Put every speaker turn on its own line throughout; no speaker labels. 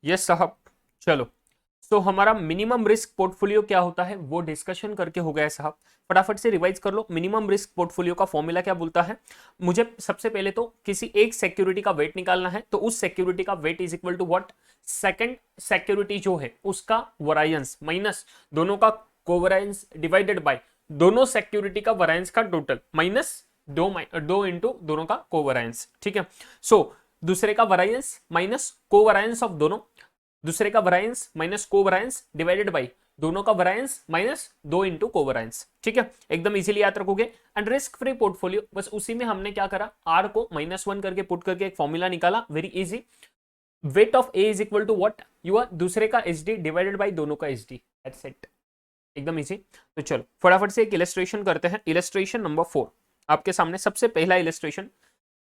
Yes साहब। चलो, तो हमारा मिनिमम रिस्क पोर्टफोलियो क्या होता है वो डिस्कशन करके हो गया है साहब। फटाफट से रिवाइज कर लो, मिनिमम रिस्क पोर्टफोलियो का फॉर्मूला क्या बोलता है। मुझे सबसे पहले तो किसी एक सिक्योरिटी का वेट निकालना है, तो उस सिक्योरिटी का weight is equal to what, second security जो है उसका वरायंस माइनस दोनों का कोवरायंस डिवाइडेड बाय दोनों सिक्योरिटी का वरायंस का टोटल माइनस दो इंटू दोनों का कोवरायंस। ठीक है, सो दूसरे का वरायंस माइनस कोवरायंस ऑफ दोनों, दूसरे का वरायंस माइनस कोवरायंस डिवाइडेड बाई दोनों का वरायंस माइनस दो इंटू कोवरायंस। ठीक है, एकदम इजीली याद रखोगे। एंड रिस्क फ्री पोर्टफोलियो, बस उसी में हमने क्या करा, आर को -1 करके पुट करके एक फॉर्मूला निकाला, very easy. Weight of A is equal to what, your दूसरे का एच डी डिवाइडेड बाई दोनों का एच डी, दैट्स इट, एकदम इजी। तो चलो फटाफट से एक इलस्ट्रेशन करते हैं। इलस्ट्रेशन नंबर 4 आपके सामने, सबसे पहला इलस्ट्रेशन,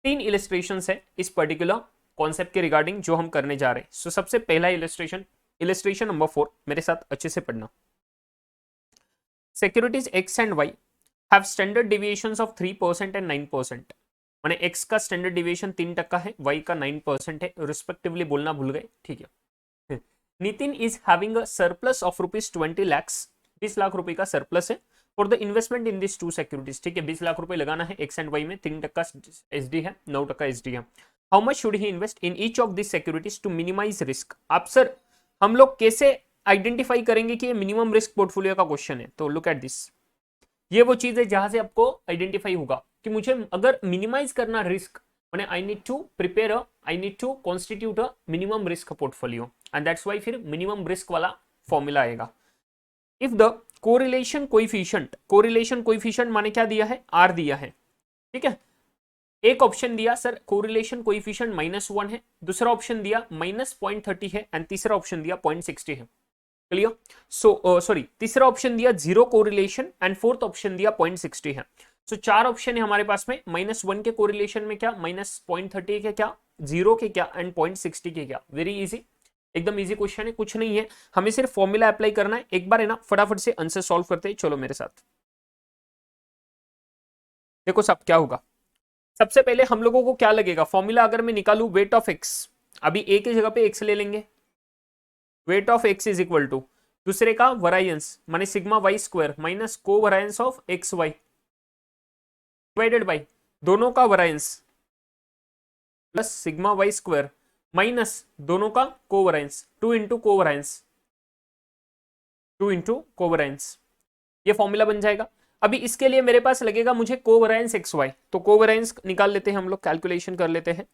3 इलस्ट्रेशन है इस पर्टिकुलर कॉन्सेप्ट के रिगार्डिंग जो हम करने जा रहे हैं। सो सबसे पहला इलस्ट्रेशन, इलस्ट्रेशन नंबर 4 मेरे साथ अच्छे से पढ़ना। Securities x and why have standard deviations of 3% and 9%। माने एक्स का स्टैंडर्ड डिविएशन 3% है, वाई का 9% है, रिस्पेक्टिवली बोलना भूल गए। ठीक है, Nitin is having a surplus of ₹20 lakhs, 20 lakh रुपए का सरप्लस है for the investment in this two securities. ठीक है, 20 लाख रुपए लगाना है एक्स एंड वाई में, 3% एस डी है, 9% एस डी है। How much should he invest in each of this securities to minimise risk. आप सर हम लोग कैसे आइडेंटिफाई करेंगे कि ये मिनिमम रिस्क पोर्टफोलियो का क्वेश्चन है, तो लुक एट दिस। ये वो चीज है जहां से आपको आइडेंटिफाई होगा कि मुझे अगर मिनिमाइज करना रिस्क, मैंने I need to prepare I need to constitute a minimum risk portfolio, and that's why फिर मिनिमम रिस्क वाला फॉर्मूला आएगा। इफ द कोरिलेशन कोइफिशिएंट माने क्या दिया है, आर दिया है। ठीक है, एक ऑप्शन दिया सर कोरिलेशन कोइफिशिएंट -1 है, दूसरा ऑप्शन दिया -0.30 है, एंड तीसरा ऑप्शन दिया 0.60 है। क्लियर, सो सॉरी, तीसरा ऑप्शन दिया zero correlation and fourth option दिया 0.60 है। सो चार ऑप्शन है हमारे पास में, -1 के कोरिलेशन में क्या, -0.30 के क्या, जीरो के क्या, एंड 0.60 के क्या। वेरी इजी, एकदम इजी क्वेश्चन है, कुछ नहीं है, हमें सिर्फ फॉर्मूला अप्लाई करना है। एक बार है ना, फटाफट से आंसर सॉल्व करते हैं, चलो मेरे साथ। देखो सब क्या होगा, सबसे पहले हम लोगों को क्या लगेगा, फॉर्मूला अगर मैं निकालू वेट ऑफ एक्स, अभी ए की जगह पे एक्स ले लेंगे, weight of X is equal to दूसरे का वरायंस माने sigma Y square minus covariance of X Y divided by दोनों का variance plus sigma Y square minus दोनों का कोवरायंस, 2 इंटू कोवरायंस, ये फॉर्मूला बन जाएगा। अभी इसके लिए मेरे पास लगेगा मुझे कोवरायंस एक्स वाई, तो कोवरायंस निकाल लेते हैं हम लोग, कैलकुलेशन कर लेते हैं।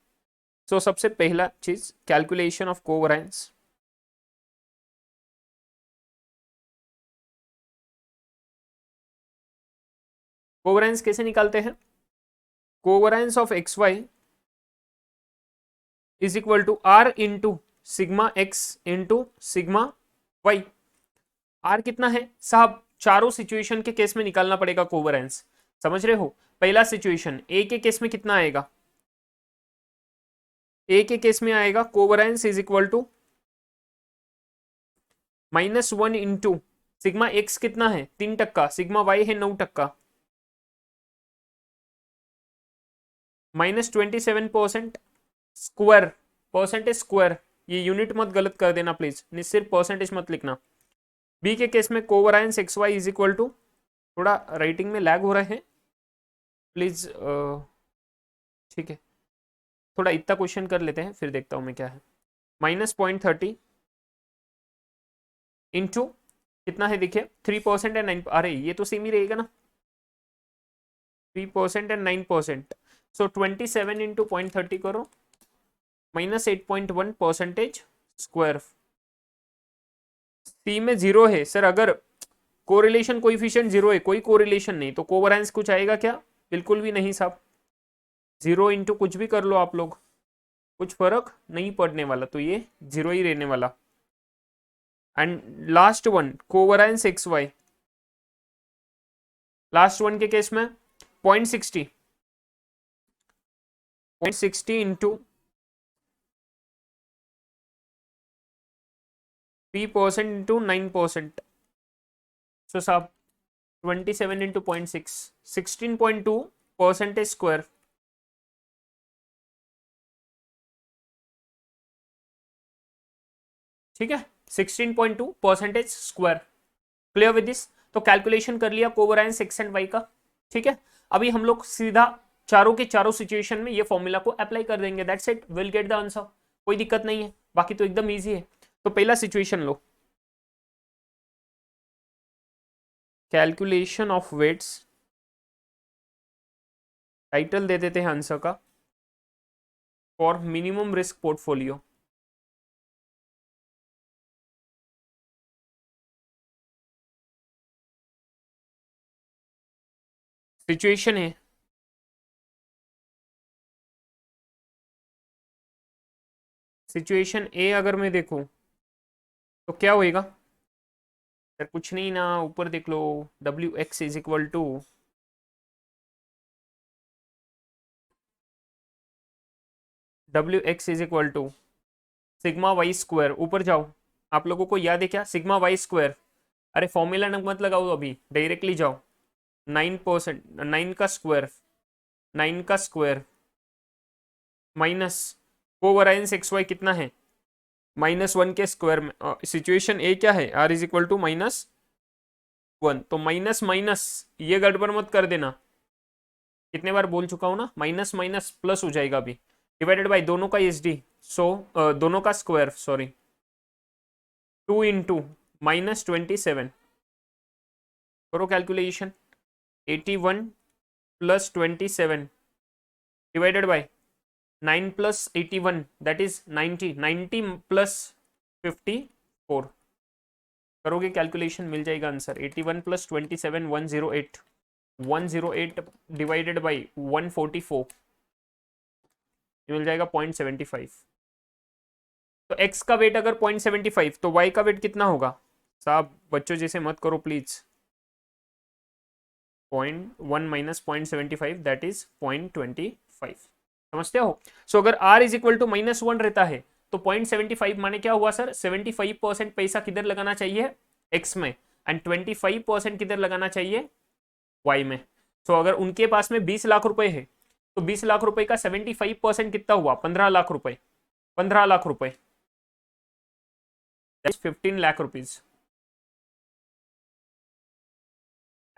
सो सबसे पहला चीज कैलकुलेशन ऑफ कोवरायंस। कोवरायंस कैसे निकालते हैं, covariance of X Y is equal to R into sigma X into sigma Y. R कितना है साहब, चारों सिचुएशन के केस में निकालना पड़ेगा कोवरेंस, समझ रहे हो। पहला सिचुएशन ए के केस में कितना आएगा, ए के केस में आएगा covariance is equal to -1 into sigma X कितना है 3%, सिग्मा वाई है 9%, -27% स्क्वायर, परसेंटेज स्क्वायर, ये यूनिट मत गलत कर देना प्लीज, सिर्फ परसेंटेज मत लिखना। बी के केस में covariance X Y is equal to, थोड़ा राइटिंग में लैग हो रहा है प्लीज, ठीक है, थोड़ा इतना क्वेश्चन कर लेते हैं फिर देखता हूं मैं क्या है। -0.30 इंटू कितना है देखिए 3% एंड 9, अरे ये तो सेम ही रहेगा ना, 3% एंड 9%, सो 27 इंटू 0.30 करो, -8.1 परसेंटेज स्क्वायर। सी में जीरो है सर, अगर कोरिलेशन कोइफिशिएंट जीरो है, कोई कोरिलेशन नहीं, तो कोवरेंस कुछ आएगा क्या, बिल्कुल भी नहीं साहब। जीरो इंटू कुछ भी कर लो आप लोग, कुछ फर्क नहीं पड़ने वाला, तो ये जीरो ही रहने वाला। And last one covariance X Y, last one के केस में 0.60, 0.60 इंटू 3% इंटू 9%, सो साहब 27 इंटू 0.6, 16.2 परसेंटेज स्क्वायर। ठीक है, 16.2 percentage square. Clear with this? तो कैलकुलेशन कर लिया कोवेरिएंस एक्स एंड वाई का। ठीक है, अभी हम लोग सीधा चारों के चारों सिचुएशन में ये फॉर्मूला को अप्लाई कर देंगे, that's it, will get the answer. कोई दिक्कत नहीं है, बाकी तो एकदम इजी है। तो पहला सिचुएशन लो, कैलकुलेशन ऑफ वेट्स, टाइटल दे देते हैं आंसर का, for minimum risk portfolio. Situation है, सिचुएशन ए अगर मैं देखूं तो क्या होएगा यार, कुछ नहीं ना, ऊपर देख लो, W X is equal to, W X is equal to sigma Y square, ऊपर जाओ। आप लोगों को याद है क्या, सिग्मा वाई स्क्वायर? अरे फॉर्मूला न मत लगाओ अभी, डायरेक्टली जाओ। 9%, 9 का स्क्वायर, 9 का square minus covariance X Y कितना है, -1 के स्क्वायर में। सिचुएशन ए क्या है, आर इज इक्वल टू -1, तो माइनस माइनस ये गड़बड़ मत कर देना, कितने बार बोल चुका हूं ना, माइनस माइनस प्लस हो जाएगा अभी, डिवाइडेड बाई दोनों का एस डी, सो दोनों का स्क्वायर, सॉरी, 2 इंटू -27, करो calculation, 81 plus 27 divided by 9 plus 81 that is 90, 90 plus 54, करोगे कैलकुलेशन मिल जाएगा आंसर, 81 प्लस 27 108, 108 डिवाइडेड बाई 144 मिल जाएगा 0.75। तो x का वेट अगर 0.75 तो y का वेट कितना होगा साहब, बच्चों जैसे मत करो प्लीज, 0.1 माइनस 0.75 दैट इज 0.25, समझते हो? सो अगर r इज इक्वल टू -1 रहता है तो 0.75 माने क्या हुआ सर, 75% पैसा किधर लगाना चाहिए, x में, एंड 25% किधर लगाना चाहिए, y में। सो अगर उनके पास में 20 लाख रुपए है तो 20 लाख रुपए का 75% कितना हुआ, 15 लाख रुपए, 15 लाख रुपए, 15 लाख रुपीज,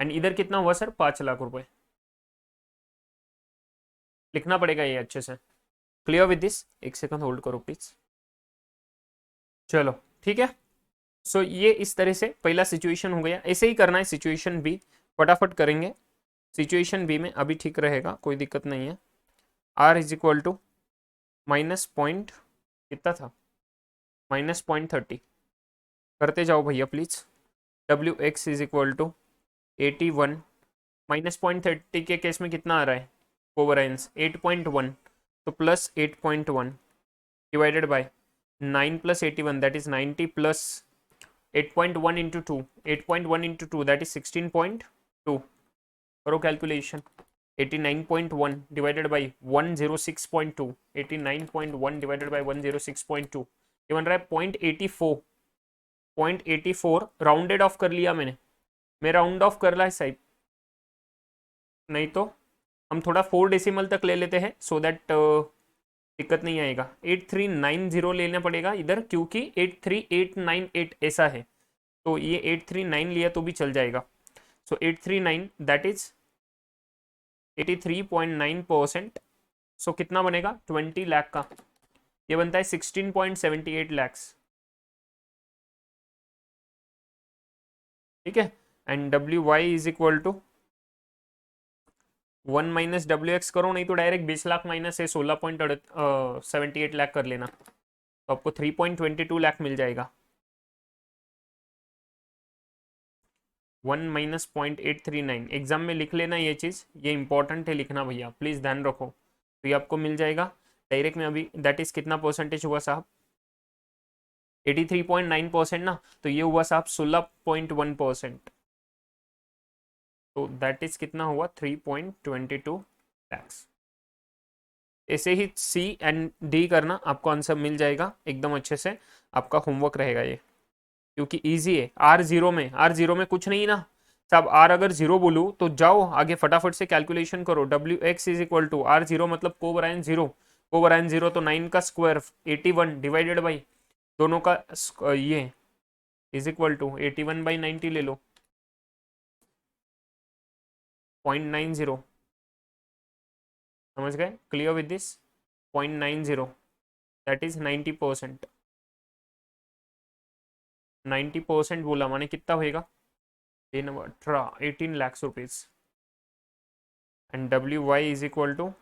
एंड इधर कितना हुआ सर, 5 लाख रुपए। लिखना पड़ेगा ये अच्छे से। Clear with this? एक सेकंड होल्ड करो प्लीज। चलो ठीक है, सो ये इस तरह से पहला सिचुएशन हो गया, ऐसे ही करना है सिचुएशन बी, फटाफट करेंगे। सिचुएशन बी में अभी ठीक रहेगा, कोई दिक्कत नहीं है। R is equal to minus point कितना था, -0.30, करते जाओ भैया please. W X is equal to 81, -0.30 के केस में कितना आ रहा है कोवेरिएंस, 8.1, तो plus 8.1 divided by 9 plus 81 that is 90 plus 8.1 into 2, 8.1 into 2 that is 16.2, करो calculation, 89.1 divided by 106.2, 89.1 divided by 106.2, ये बन रहा है 0.84, 0.84 राउंडेड ऑफ कर लिया मैंने, मैं राउंड ऑफ कर रहा है साहब, नहीं तो हम थोड़ा 4 डेसिमल तक ले लेते हैं सो दैट दिक्कत नहीं आएगा। 8390 लेना पड़ेगा इधर क्योंकि 83898 ऐसा है, तो ये 839 लिया तो भी चल जाएगा। सो 839 दैट इज 83.9%, सो कितना बनेगा 20 लाख का, ये बनता है 16.78 लैक्स, ठीक है। And W Y is equal to 1 minus W X करो, नहीं तो डायरेक्ट 20 लाख माइनस है 16.78 लाख कर लेना, तो आपको 3.22 लाख मिल जाएगा। 1 माइनस 0.839 एग्जाम में लिख लेना, ये चीज़ ये इंपॉर्टेंट है लिखना भैया, प्लीज़ ध्यान रखो, तो ये आपको मिल जाएगा डायरेक्ट में। अभी दैट इज कितना परसेंटेज हुआ साहब, 83.9% ना, तो ये हुआ साहब 16.1%, तो दैट इज कितना हुआ 3.22 लैक्स। ऐसे ही सी एंड डी करना, आपको आंसर मिल जाएगा एकदम अच्छे से, आपका होमवर्क रहेगा ये, क्योंकि इजी है। आर जीरो में, आर जीरो में कुछ नहीं ना साहब, आर अगर जीरो बोलूँ तो जाओ आगे फटाफट से कैलकुलेशन करो, W X is equal to R zero मतलब कोवेरिएंस जीरो, कोवेरिएंस जीरो तो 9 का स्क्वायर 81 डिवाइडेड बाई दोनों का ये इज इक्वल टू 81/90 ले लो, 0.90, समझ गए? Clear with this? 0.90 that is 90%। 90% बोला माने कितना होएगा? 18 lakh rupees. And W Y is equal to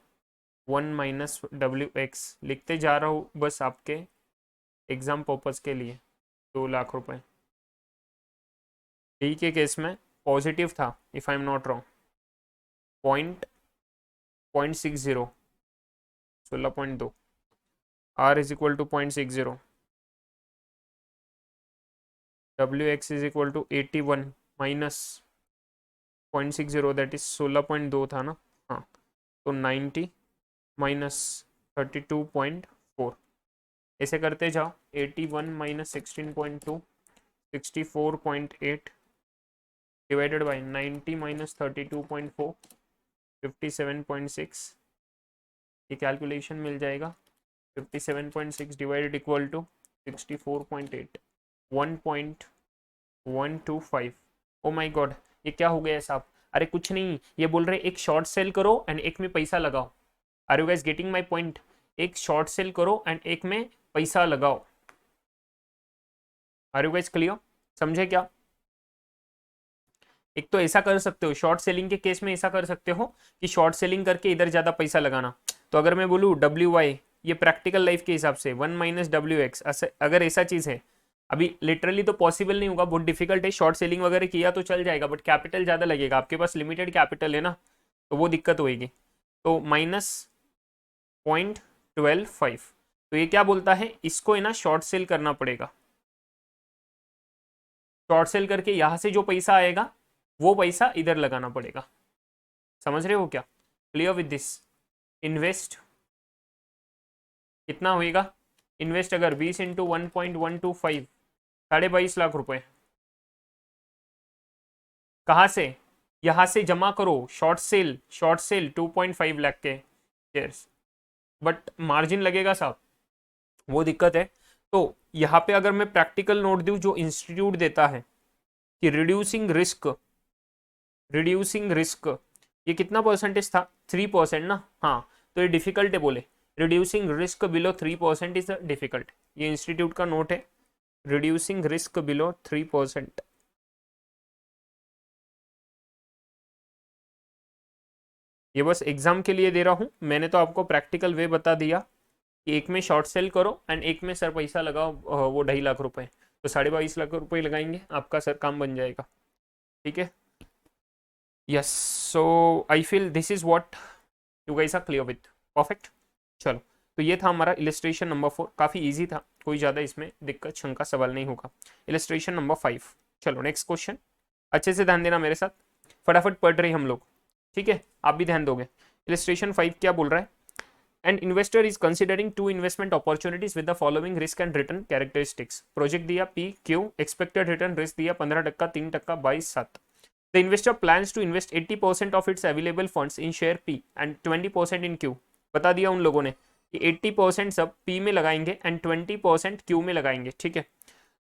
1 minus W X, लिखते जा रहा हूँ बस आपके एग्जाम पर्पज के लिए। 2 लाख रुपए डी के केस में पॉजिटिव था, if I am not wrong, 0.60, 16.2, R is equal to 0.60, W X is equal to 81 minus 0.60 that is 16.2 था ना, हाँ, तो 90 माइनस 32.4, ऐसे करते जाओ। 81 माइनस 16.2, 64.8 डिवाइडेड बाई 90 माइनस 32.4, 57.6, ये कैलकुलेशन मिल जाएगा। 57.6 divided equal to 64.8, 1.125। Oh my God, ये क्या हो गया साहब? अरे कुछ नहीं, ये बोल रहे एक शॉर्ट सेल करो एंड एक में पैसा लगाओ। Are you guys getting my point? एक शॉर्ट सेल करो एंड एक में पैसा लगाओ। Are you guys clear? समझे क्या? एक तो ऐसा कर सकते हो, शॉर्ट सेलिंग के केस में ऐसा कर सकते हो कि शॉर्ट सेलिंग करके इधर ज्यादा पैसा लगाना। तो अगर मैं बोलूँ डब्ल्यू वाई, ये प्रैक्टिकल लाइफ के हिसाब से 1 माइनस डब्ल्यू एक्स, अगर ऐसा चीज है, अभी लिटरली तो पॉसिबल नहीं होगा, बहुत डिफिकल्ट है। शॉर्ट सेलिंग वगैरह किया तो चल जाएगा, बट कैपिटल ज्यादा लगेगा, आपके पास लिमिटेड कैपिटल है ना, तो वो दिक्कत होगी। तो माइनस 0.125, तो ये क्या बोलता है, इसको है ना शॉर्ट सेल करना पड़ेगा। शॉर्ट सेल करके यहां से जो पैसा आएगा वो पैसा इधर लगाना पड़ेगा। समझ रहे हो क्या? Clear with this? इन्वेस्ट कितना होएगा? इन्वेस्ट अगर 20 इंटू 1.125, 22.5 लाख रुपए। कहां से? यहां से जमा करो, short cell, short cell 2.5 lakh के शेयर्स, बट मार्जिन लगेगा साहब, वो दिक्कत है। तो यहाँ पे अगर मैं प्रैक्टिकल नोट दूं जो इंस्टीट्यूट देता है कि रिड्यूसिंग रिस्क, रिड्यूसिंग रिस्क, ये कितना परसेंटेज था? 3% ना, हाँ, तो ये डिफिकल्ट है बोले, reducing risk below 3% is difficult. ये इंस्टीट्यूट का नोट है, रिड्यूसिंग रिस्क बिलो 3%। ये बस एग्जाम के लिए दे रहा हूँ, मैंने तो आपको प्रैक्टिकल वे बता दिया कि एक में शॉर्ट सेल करो एंड एक में सर पैसा लगाओ, वो 2.5 लाख रुपए, तो 22.5 लाख रुपए लगाएंगे, आपका सर काम बन जाएगा। ठीक है, yes, so I feel this is what you guys are clear with. Perfect, चलो, तो ये था हमारा इलस्ट्रेशन नंबर 4, काफ़ी इजी था, कोई ज़्यादा इसमें दिक्कत शंका सवाल नहीं होगा। इलस्ट्रेशन नंबर 5, चलो नेक्स्ट क्वेश्चन, अच्छे से ध्यान देना मेरे साथ, फटाफट पढ़ रहे हम लोग, ठीक है, आप भी ध्यान दोगे। इलस्ट्रेशन 5 क्या बोल रहा है? An investor is considering 2 investment opportunities with the following risk and return characteristics. Project दिया P Q, expected return risk दिया 15%, 3%, 22, 7। The investor plans to invest 80% of its available funds in share P and 20% in Q। बता दिया उन लोगों ने कि 80% सब P में लगाएंगे एंड 20% Q में लगाएंगे, ठीक है।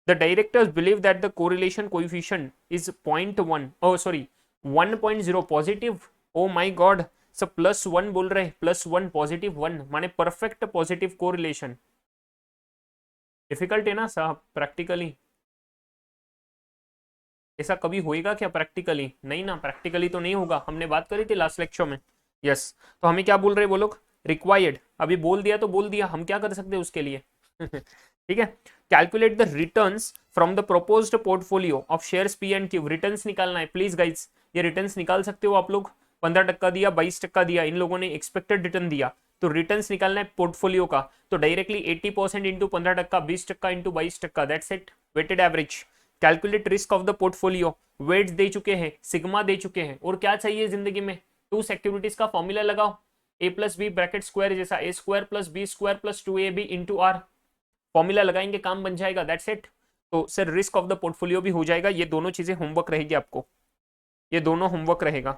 The directors believe that the correlation coefficient is 0.1, oh sorry 1.0 positive, O my God, सब +1 बोल रहे, +1 पॉजिटिव 1 माने परफेक्ट पॉजिटिव कोरिलेशन। डिफिकल्ट है ना साहब प्रैक्टिकली, ऐसा कभी होएगा क्या प्रैक्टिकली? नहीं ना, प्रैक्टिकली तो नहीं होगा, हमने बात करी थी लास्ट लेक्चर में। यस, तो हमें क्या बोल रहे वो लोग? रिक्वायर्ड, अभी बोल दिया तो बोल दिया, हम क्या कर सकते हैं उसके लिए? ठीक है, calculate the returns from the proposed portfolio of shares P and Q. Returns निकालना है प्लीज गाइज, ये रिटर्न्स निकाल सकते हो आप लोग। 15% दिया, 22% दिया, इन लोगों ने एक्सपेक्टेड रिटर्न दिया, तो रिटर्न्स निकालना है पोर्टफोलियो का, तो directly 80% into 15%, 20% into 22%, that's it, weighted average. Calculate risk of the portfolio, weights दे चुके हैं, सिग्मा दे चुके हैं, और क्या चाहिए जिंदगी में? 2 सिक्योरिटीज का फॉर्मूला लगाओ, A plus B bracket square जैसा, A square plus B square plus 2ab into R, formula लगाएंगे काम बन जाएगा, दैट्स इट। तो sir risk of the portfolio भी हो जाएगा। ये दोनों चीजें होमवर्क रहेगी आपको, ये दोनों होमवर्क रहेगा,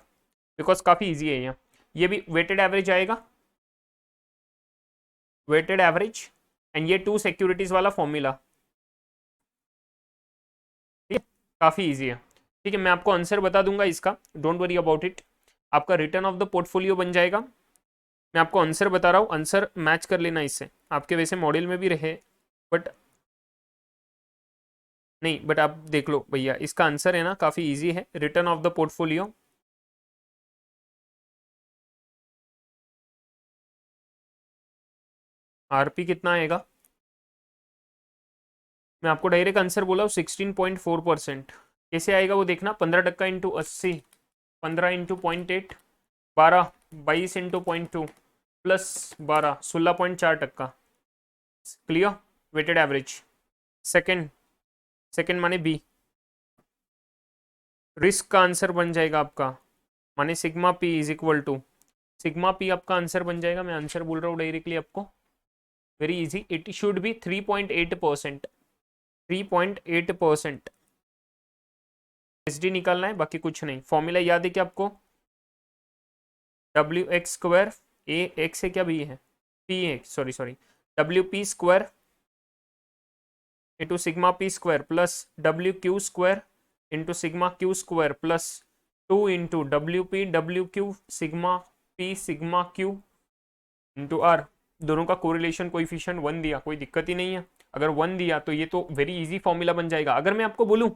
बिकॉज काफी इजी है यहाँ। ये भी वेटेड एवरेज आएगा, वेटेड एवरेज, एंड ये 2 सिक्योरिटीज वाला फॉर्मूला, काफी इजी है। ठीक है, मैं आपको आंसर बता दूंगा इसका, डोंट वरी अबाउट इट। आपका रिटर्न ऑफ द पोर्टफोलियो बन जाएगा। मैं आपको आंसर बता रहा हूँ, आंसर मैच कर लेना इससे। आपके वैसे मॉडल में भी रहे बट नहीं, बट आप देख लो भैया, इसका आंसर है ना काफी इजी है, return of the portfolio. RP कितना आएगा, मैं आपको डायरेक्ट आंसर बोला हूँ 16.4%। कैसे आएगा वो देखना, 15% into 80, 15 into 0.8, 12, 22 into 0.2 plus 12, 16.4%। Clear, weighted average. Second, second माने बी, रिस्क का आंसर बन जाएगा आपका, माने sigma P is equal to, sigma P आपका आंसर बन जाएगा। मैं आंसर बोल रहा हूँ डायरेक्टली आपको, very easy, it should be 3.8%, 3.8%। SD निकालना है, बाकी कुछ नहीं। फॉर्मूला याद है क्या आपको, W X square, A X है क्या, बी है, पी है, sorry sorry, W P square into sigma P square plus W Q square into sigma Q square plus 2 into W Q sigma Q into R. दोनों का correlation coefficient 1 दिया, कोई दिक्कत ही नहीं है। अगर 1 दिया तो ये तो वेरी इजी फॉर्मूला बन जाएगा। अगर मैं आपको बोलूं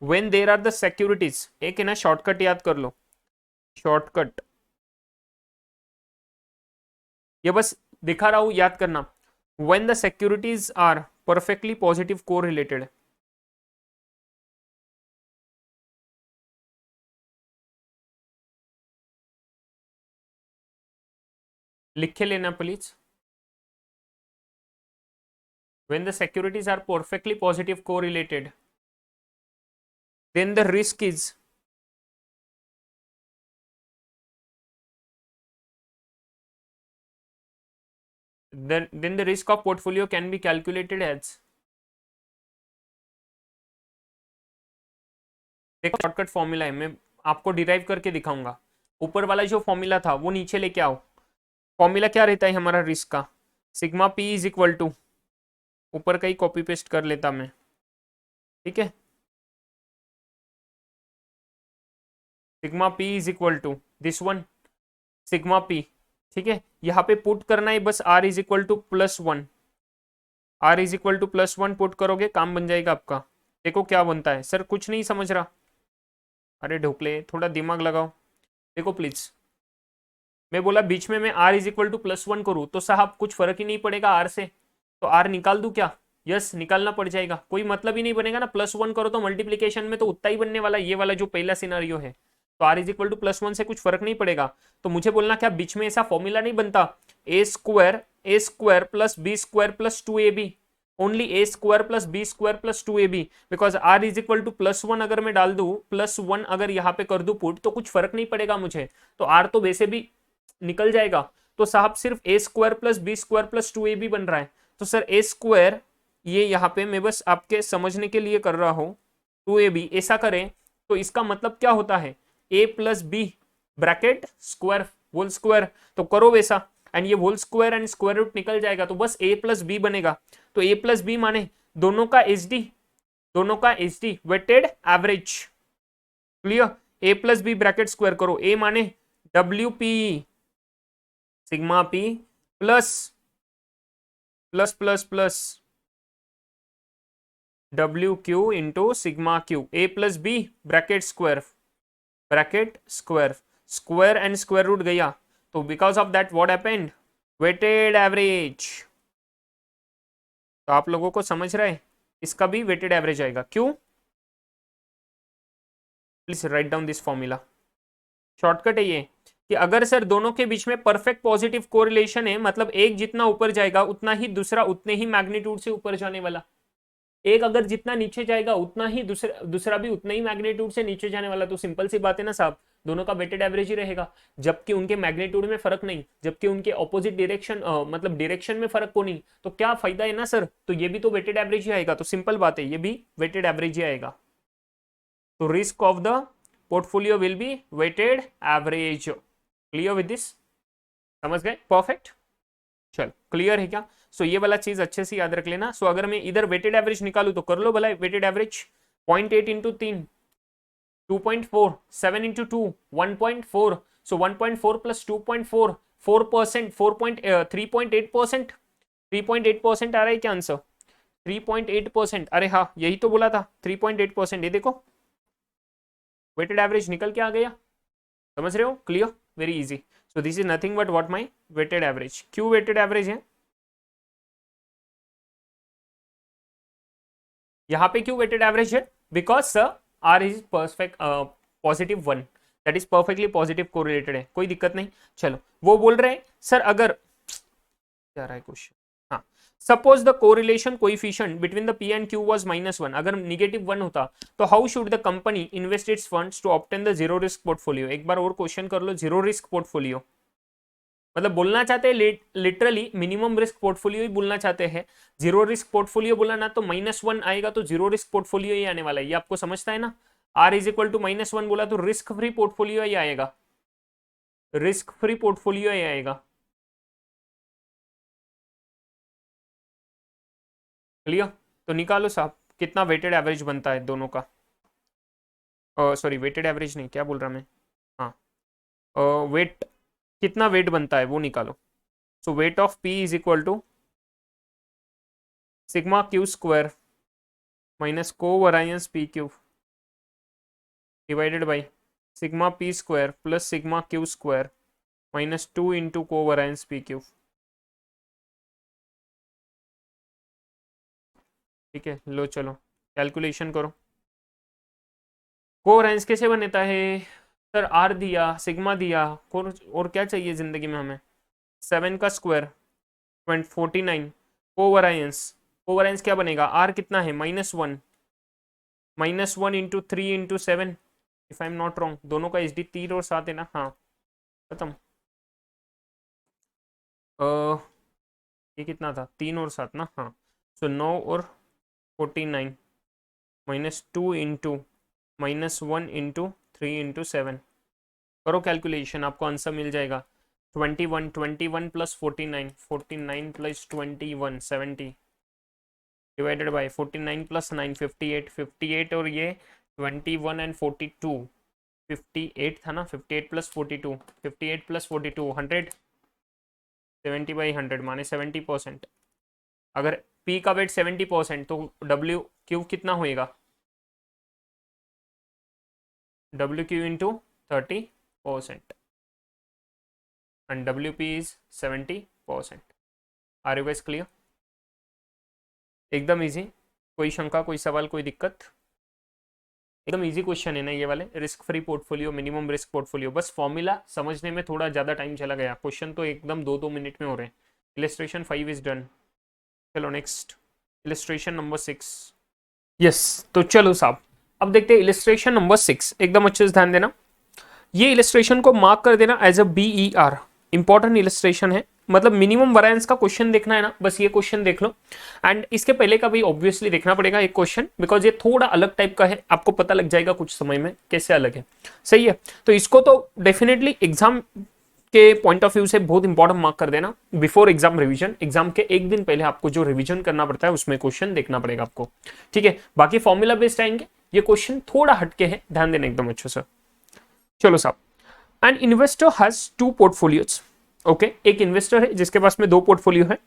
when there are the securities, एक है ना शॉर्टकट याद कर लो, शॉर्टकट ये बस दिखा रहा हूं, याद करना। When the securities are perfectly positive correlated, लिख के लेना please. When the securities are perfectly positive correlated, then the risk is, then the risk of portfolio can be calculated as, देखो शॉर्टकट फॉर्मूला है, मैं आपको डिराइव करके दिखाऊंगा। ऊपर वाला जो फॉर्मूला था वो नीचे लेके आओ। फॉर्मूला क्या रहता है हमारा रिस्क का, sigma P is equal to, ऊपर का ही कॉपी पेस्ट कर लेता मैं, ठीक है, sigma P is equal to this one, sigma P, ठीक है। यहाँ पे पुट करना है बस R is equal to +1, R is equal to +1 put करोगे, काम बन जाएगा आपका। देखो क्या बनता है, सर कुछ नहीं समझ रहा, अरे ढोकले थोड़ा दिमाग लगाओ। देखो प्लीज, मैं बोला बीच में मैं आर इज इक्वल टू +1 करूँ तो साहब कुछ फर्क ही नहीं पड़ेगा आर से, तो आर निकाल दूं क्या, यस निकालना पड़ जाएगा, कोई मतलब ही नहीं बनेगा ना। +1 करो तो मल्टीप्लीकेशन में तो उतना ही बनने वाला, ये वाला जो पहला सिनारियो है, तो आर इज इक्वल टू +1 से कुछ फर्क नहीं पड़ेगा। तो मुझे बोलना क्या, बीच में ऐसा फॉर्मूला नहीं बनता, a² plus b² plus 2ab, only a² plus b² plus 2ab, because R is equal to +1 अगर मैं डाल दूं, +1 अगर यहाँ पे कर दूं पुट, तो कुछ फर्क नहीं पड़ेगा मुझे, तो आर तो वैसे भी निकल जाएगा। तो साहब सिर्फ a² plus b² plus 2ab बन रहा है। तो सर a², ये यहाँ पे मैं बस आपके समझने के लिए कर रहा हूँ, 2ab ऐसा करें तो इसका मतलब क्या होता है, a plus B bracket square whole square, तो करो वैसा, एंड ये whole square and square root निकल जाएगा, तो बस a प्लस बी बनेगा। तो a प्लस बी माने दोनों का H D weighted average, clear. a plus B bracket square करो, a माने W P sigma P plus plus plus plus W Q into sigma Q, A plus B bracket square square and square root गया, तो because of that what happened, weighted average. तो आप लोगों को समझ रहा है, इसका भी वेटेड एवरेज आएगा, क्यों, please write down this formula. Shortcut है ये कि अगर सर दोनों के बीच में परफेक्ट पॉजिटिव कोरिलेशन है, मतलब एक जितना ऊपर जाएगा उतना ही दूसरा उतने ही मैग्नीट्यूड से ऊपर जाने वाला, एक अगर जितना नीचे जाएगा उतना ही दूसरा भी उतना ही मैग्नीट्यूड से नीचे जाने वाला, तो सिंपल सी बात है ना साहब, दोनों का वेटेड एवरेज ही रहेगा, जबकि उनके मैग्नीट्यूड में फर्क नहीं, जबकि उनके ऑपोजिट डायरेक्शन मतलब डायरेक्शन में फर्क को नहीं, तो क्या फायदा है ना सर, तो ये भी तो वेटेड एवरेज ही आएगा। तो सिंपल बात है, ये भी वेटेड एवरेज ही आएगा। तो risk of the portfolio will be weighted average. Clear with this, समझ गए, परफेक्ट, चल क्लियर है क्या। सो ये वाला चीज अच्छे से याद रख लेना। सो अगर मैं इधर वेटेड एवरेज निकालू तो कर लो भला weighted average, 0.8 into 3 2.4, 7 into 2 1.4, so 1.4 plus 2.4 4%, 3.8%, 3.8% आ रहा है क्या आंसर? 3.8%, अरे हाँ यही तो बोला था 3.8%। ये देखो वेटेड एवरेज निकल के आ गया, समझ रहे हो? Clear, very easy. So this is nothing but what my weighted average. क्यों वेटेड एवरेज है यहाँ पे? क्यों वेटेड एवरेज है? Because sir R is perfect positive 1, that is perfectly positive correlated है, कोई दिक्कत नहीं। चलो वो बोल रहे हैं सर अगर क्या रहा है क्वेश्चन, हाँ, suppose the correlation coefficient between the P and Q was -1, अगर -1 होता तो how should the company invest its funds to obtain the zero risk portfolio. एक बार और क्वेश्चन कर लो, जीरो रिस्क पोर्टफोलियो मतलब बोलना चाहते हैं लिटरली मिनिमम रिस्क पोर्टफोलियो ही बोलना चाहते हैं। जीरो रिस्क पोर्टफोलियो बोला ना तो -1 आएगा, तो जीरो रिस्क पोर्टफोलियो ही आने वाला है, ये आपको समझता है ना। आर इज इक्वल टू -1 बोला तो रिस्क फ्री पोर्टफोलियो ही आएगा, रिस्क फ्री पोर्टफोलियो ही आएगा। क्लियर? तो निकालो साहब कितना वेटेड एवरेज बनता है दोनों का। सॉरी वेटेड एवरेज नहीं, क्या बोल रहा मैं, हाँ वेट, कितना वेट बनता है वो निकालो। So weight of P is equal to sigma Q square minus covariance P Q divided by sigma P square plus sigma Q square minus 2 into covariance P Q. ठीक है, लो चलो कैलकुलेशन करो। Covariance कैसे बनता है सर? आर दिया, sigma दिया, और क्या चाहिए जिंदगी में हमें? 7 का स्क्वायर 49, कोवेरियंस, कोवेरियंस क्या बनेगा? आर कितना है? -1, -1 into 3 into 7, if I am not wrong, दोनों का एच डी 3 और 7 है ना, हाँ खत्म। ये कितना था? 3 और 7 ना, हाँ। सो 9 और 49 -2 इंटू -1 इंटू 3 इंटू 7, करो कैलकुलेशन, आपको आंसर मिल जाएगा 21 plus 49, 49 plus 21 70 divided by 49 plus 9 58, 58 और ये 21 एंड 42, 58 था ना, 58 प्लस 42, 58 प्लस 42 100, 70 बाई 100 माने 70%। अगर P का वेट 70% तो W क्यू कितना होएगा? W Q into 30% and WP is 70%। Are you guys clear? एकदम इजी, कोई शंका, कोई सवाल, कोई दिक्कत? एकदम इजी क्वेश्चन है ना ये वाले, risk free portfolio, minimum risk portfolio. बस फॉर्मूला समझने में थोड़ा ज़्यादा टाइम चला गया, क्वेश्चन तो एकदम 2-2 मिनट में हो रहे हैं। Illustration 5 is done. चलो नेक्स्ट, इलस्ट्रेशन नंबर 6। यस, तो चलो साहब अब देखते हैं इलस्ट्रेशन नंबर 6, एकदम अच्छे से ध्यान देना। ये इलस्ट्रेशन को मार्क कर देना as a BER, important illustration है। मतलब मिनिमम वैरिएंस का क्वेश्चन देखना है ना, बस ये क्वेश्चन देख लो। एंड इसके पहले का भी ऑब्वियसली देखना पड़ेगा एक क्वेश्चन, बिकॉज ये थोड़ा अलग टाइप का है, आपको पता लग जाएगा कुछ समय में कैसे अलग है। सही है, तो इसको तो डेफिनेटली एग्जाम के पॉइंट ऑफ व्यू से बहुत इंपॉर्टेंट मार्क कर देना। बिफोर एग्जाम रिवीजन, एग्जाम के एक दिन पहले आपको जो रिवीजन करना पड़ता है उसमें क्वेश्चन देखना पड़ेगा आपको। ठीक है, बाकी फॉर्मूला बेस्ड आएंगे, ये क्वेश्चन थोड़ा हटके है, ध्यान देना एकदम अच्छे से। चलो साहब, an investor has 2 portfolios. Okay, एक इन्वेस्टर है जिसके पास में 2 पोर्टफोलियो है,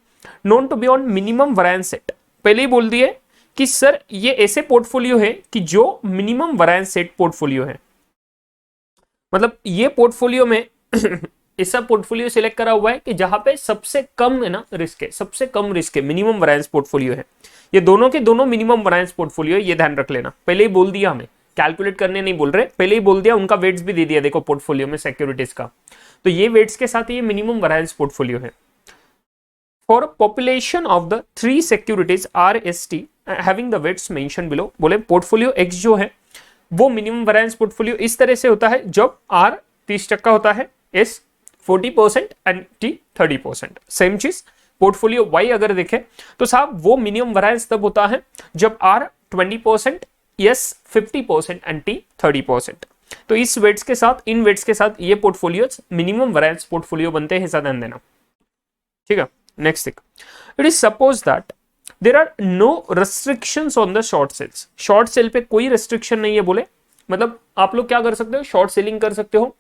known to be on minimum variance set. पहले ही बोल दिए कि सर ये ऐसे पोर्टफोलियो है कि जो मिनिमम वैरिएंस सेट पोर्टफोलियो है, मतलब ये पोर्टफोलियो में ऐसा पोर्टफोलियो सिलेक्ट करा हुआ है कि जहां पे सबसे कम है ना रिस्क है, सबसे कम रिस्क है, मिनिमम वैरिएंस पोर्टफोलियो है। ये दोनों के दोनों मिनिमम वैरिएंस पोर्टफोलियो है, ये ध्यान रख लेना। पहले ही बोल दिया, हमें कैलकुलेट करने नहीं बोल रहे, पहले ही बोल दिया, उनका वेट्स भी दे दिया देखो पोर्टफोलियो में सिक्योरिटीज का, तो ये वेट्स के साथ ये मिनिमम वैरिएंस पोर्टफोलियो है। For population of the 3 securities RST having the weights mentioned below, बोले पोर्टफोलियो X जो है वो मिनिमम वैरिएंस पोर्टफोलियो इस तरह से होता है जब R 30% होता है, S 40% एंड T 30%। सेम चीज पोर्टफोलियो Y अगर देखें तो साहब वो मिनिमम वैरिएंस तब होता है जब R 20%, S 50% एंड T 30%। तो इस वेट्स के साथ, इन वेट्स के साथ ये पोर्टफोलियो मिनिमम वैरिएंस पोर्टफोलियो बनते हैं, ध्यान देना। ठीक है, next thing, it is suppose that there are no restrictions on the short sales, short sale पे कोई रेस्ट्रिक्शन नहीं है बोले, मतलब आप लोग क्या कर सकते हो, शॉर्ट सेलिंग कर सकते हो।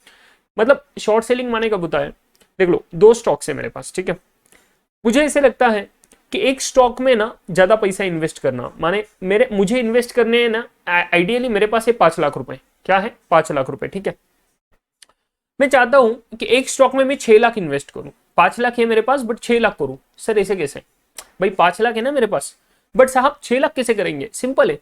मतलब शॉर्ट सेलिंग माने कब होता है, देख लो 2 स्टॉक्स है मेरे पास, ठीक है, मुझे ऐसे लगता है कि एक स्टॉक में ना ज्यादा पैसा इन्वेस्ट करना, माने मुझे इन्वेस्ट करने हैं ना, आइडियली मेरे पास है 5 लाख रुपए, क्या है 5 लाख रुपए, ठीक है, मैं चाहता हूं कि एक स्टॉक में मैं 6 लाख इन्वेस्ट करूं, 5 लाख है मेरे पास बट 6 लाख करूं। सर ऐसे कैसे, भाई 5 लाख है ना मेरे पास, बट साहब 6 लाख कैसे करेंगे, सिंपल है,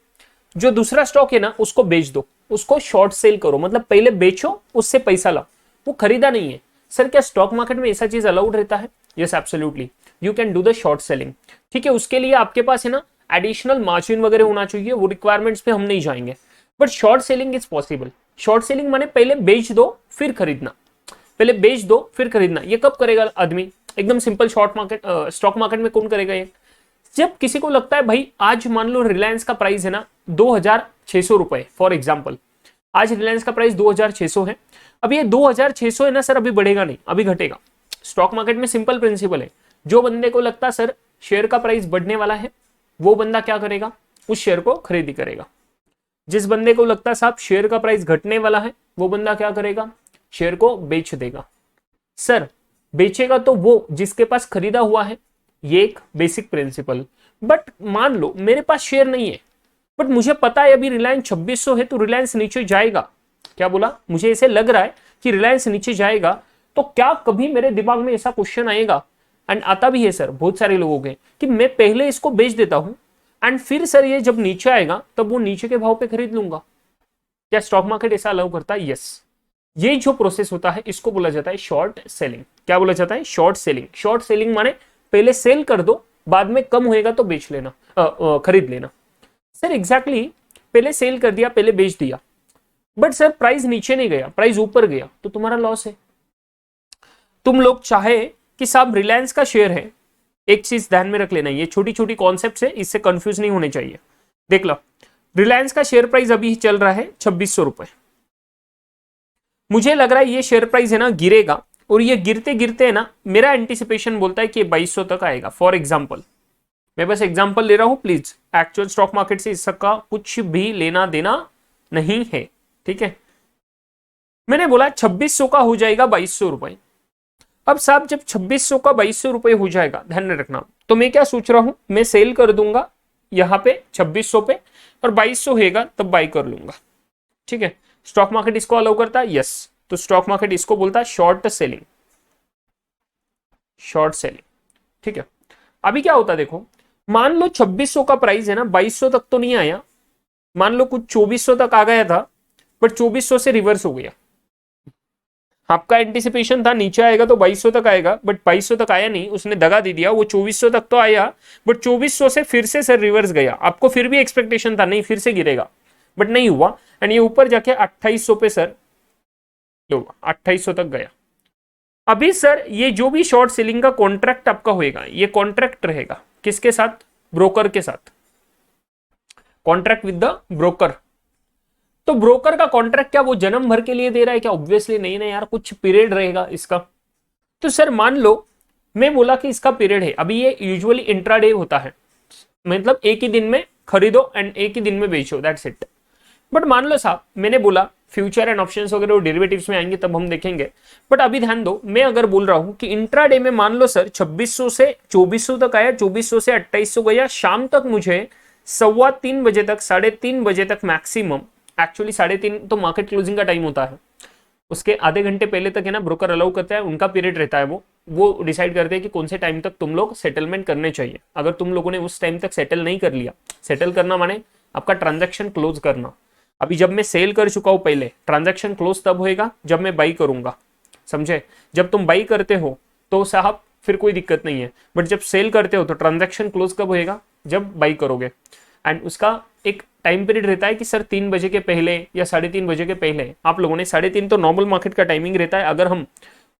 जो दूसरा स्टॉक है ना उसको बेच दो, उसको शॉर्ट सेल करो, मतलब पहले बेचो उससे पैसा लाओ, वो खरीदा नहीं है। सर क्या स्टॉक मार्केट में ऐसा चीज अलाउड रहता है, yes absolutely, you can do the short selling, ठीक है, उसके लिए आपके पास है ना एडिशनल मार्जिन वगैरह होना चाहिए, वो रिक्वायरमेंट्स पे हम नहीं जाएंगे, but short selling is possible. Short selling माने पहले बेच दो फिर खरीदना, पहले बेच दो फिर खरीदना। ये कब करेगा आदमी, एकदम simple, short market stock market में कौन करेगा ये, जब किसी को लगता है भाई आज मान लो रिलायंस का प्राइस है ना 2600 रुपए फॉर एग्जांपल, आज रिलायंस का प्राइस 2600 है, अब ये 2600 है ना सर, अभी बढ़ेगा नहीं अभी घटेगा। स्टॉक मार्केट में सिंपल प्रिंसिपल है, जो बंदे को लगता है सर शेयर का प्राइस बढ़ने वाला है, वो बंदा क्या करेगा, उस शेयर को खरीदी करेगा। जिस बंदे को लगता है साहब शेयर का प्राइस घटने वाला है, वो बंदा क्या करेगा, शेयर को बेच देगा। सर बेचेगा तो वो जिसके पास खरीदा हुआ है, ये एक बेसिक प्रिंसिपल। बट मान लो मेरे पास शेयर नहीं है, बट मुझे पता है अभी रिलायंस 2600 है तो रिलायंस नीचे जाएगा, क्या बोला, मुझे ऐसे लग रहा है कि रिलायंस नीचे जाएगा, तो क्या कभी मेरे दिमाग में ऐसा क्वेश्चन आएगा, एंड आता भी है सर बहुत सारे लोगों के, कि मैं पहले इसको बेच देता हूं एंड फिर सर ये जब नीचे आएगा तब वो नीचे के भाव पे खरीद लूंगा। क्या स्टॉक मार्केट ऐसा अलाउ करता है, यस। ये जो प्रोसेस होता है इसको बोला जाता है शॉर्ट सेलिंग। क्या बोला जाता है, शॉर्ट सेलिंग। शॉर्ट सेलिंग माने पहले सेल कर दो, बाद में कम होएगा तो बेच लेना, खरीद लेना। सर एग्जैक्टली पहले सेल कर दिया, पहले बेच दिया, बट सर प्राइस नीचे नहीं गया, प्राइस ऊपर गया, तो तुम्हारा लॉस है। तुम लोग चाहे कि साहब रिलायंस का शेयर है, एक चीज ध्यान में रख लेना, ये छोटी छोटी कॉन्सेप्ट है, इससे कंफ्यूज नहीं होने चाहिए। देख लो रिलायंस का शेयर प्राइस अभी चल रहा है 2600 रुपए, मुझे लग रहा है ये शेयर प्राइस है ना गिरेगा, और ये गिरते गिरते है ना, मेरा एंटिसिपेशन बोलता है कि 2200 तक आएगा फॉर एग्जांपल, मैं बस एग्जांपल ले रहा हूं, प्लीज एक्चुअल स्टॉक मार्केट से इसका कुछ भी लेना देना नहीं है, ठीक है। मैंने बोला 2600 का हो जाएगा 2200 रुपए। अब साहब जब 2600 का 2200 रुपए हो जाएगा, ध्यान में रखना, तो मैं क्या सोच रहा हूं, मैं सेल कर दूंगा यहां पे 2600 पे, और 2200 होगा तब बाई कर लूंगा, ठीक है। स्टॉक मार्केट इसको अलाउ करता है, यस, तो स्टॉक मार्केट इसको बोलता है शॉर्ट सेलिंग, शॉर्ट सेलिंग, ठीक है। अभी क्या होता है देखो, मान लो 2600 का प्राइस है ना, 2200 तक तो नहीं आया, मान लो कुछ 2400 तक आ गया था, बट 2400 से रिवर्स हो गया। आपका एंटिसिपेशन था नीचे आएगा तो 2200 तक आएगा, बट 2200 तक आया नहीं, उसने दगा दे दिया, वो 2400 तक तो आया, बट 2400 से फिर से सर रिवर्स गया। आपको फिर भी एक्सपेक्टेशन था नहीं फिर से गिरेगा, बट नहीं हुआ, एंड ये ऊपर जाके 2800 पे सर 2800 तक गया। अभी सर ये जो भी शॉर्ट सेलिंग का कॉन्ट्रैक्ट आपका होएगा, ये कॉन्ट्रैक्ट रहेगा किसके साथ, ब्रोकर के साथ, कॉन्ट्रैक्ट विद द ब्रोकर। तो ब्रोकर का कॉन्ट्रैक्ट क्या वो जन्म भर के लिए दे रहा है क्या, ऑब्वियसली नहीं ना यार, कुछ पीरियड रहेगा इसका। तो सर मान लो मैं बोला कि इसका पीरियड है, अभी ये यूजुअली इंट्राडे होता है, मतलब एक ही दिन में खरीदो एंड एक ही दिन में बेचो, दैट्स इट। बट मान लो साहब मैंने बोला फ्यूचर एंड ऑप्शंस वगैरह डेरिवेटिव्स में आएंगे तब हम देखेंगे, बट अभी ध्यान दो, मैं अगर बोल रहा हूं कि इंट्राडे में मान लो सर 2600 से 2400 तक आया, 2400 से 2800 गया, शाम तक मुझे 2:15 बजे तक, 3:30 बजे तक मैक्सिमम, एक्चुअली 3:30 तो मार्केट क्लोजिंग का टाइम होता है, उसके आधे घंटे पहले तक है ना ब्रोकर अलाउ करता है, उनका पीरियड रहता है, वो डिसाइड करते हैं कि कौन से टाइम तक तुम लोग सेटलमेंट करने चाहिए। अगर तुम लोगों ने उस टाइम तक सेटल नहीं कर लिया, सेटल करना माने आपका ट्रांजैक्शन क्लोज करना। अभी जब मैं सेल कर चुका हूं पहले, ट्रांजैक्शन क्लोज तब होएगा जब मैं बाई करूंगा, समझे। जब तुम बाई करते हो तो साहब फिर कोई दिक्कत नहीं है, बट जब सेल करते हो तो ट्रांजैक्शन क्लोज कब होएगा, जब बाई करोगे। एंड उसका एक टाइम पीरियड रहता है कि सर 3 बजे के पहले या 3:30 बजे के पहले, आप लोगों ने 3:30 तो नॉर्मल मार्केट का टाइमिंग रहता है, अगर हम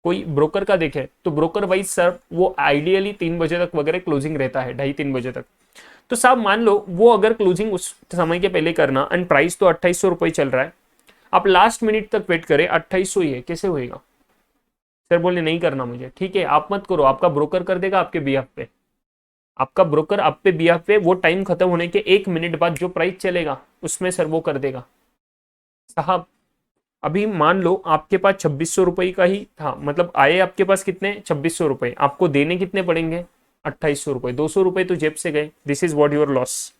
कोई ब्रोकर का देखें तो ब्रोकर वाइज सर वो आइडियली 3 बजे तक वगैरह क्लोजिंग रहता है, 2:30-3 बजे तक। तो साहब मान लो वो अगर क्लोजिंग उस समय के पहले करना, एंड प्राइस तो 2800 रुपये चल रहा है, आप लास्ट मिनट तक वेट करें, 2800 ही है, कैसे होएगा। सर बोले नहीं करना मुझे, ठीक है आप मत करो, आपका ब्रोकर कर देगा आपके बिहाफ पे, आपका ब्रोकर आप पे बिहाफ पे वो टाइम खत्म होने के 1 मिनट बाद जो प्राइस चलेगा उसमें सर वो कर देगा। साहब अभी मान लो आपके पास 2600 रुपये का ही था, मतलब आए आपके पास कितने 2600 रुपये, आपको देने कितने पड़ेंगे 2800 रुपये, 200 रुपये तो जेब से गए, this is what your loss.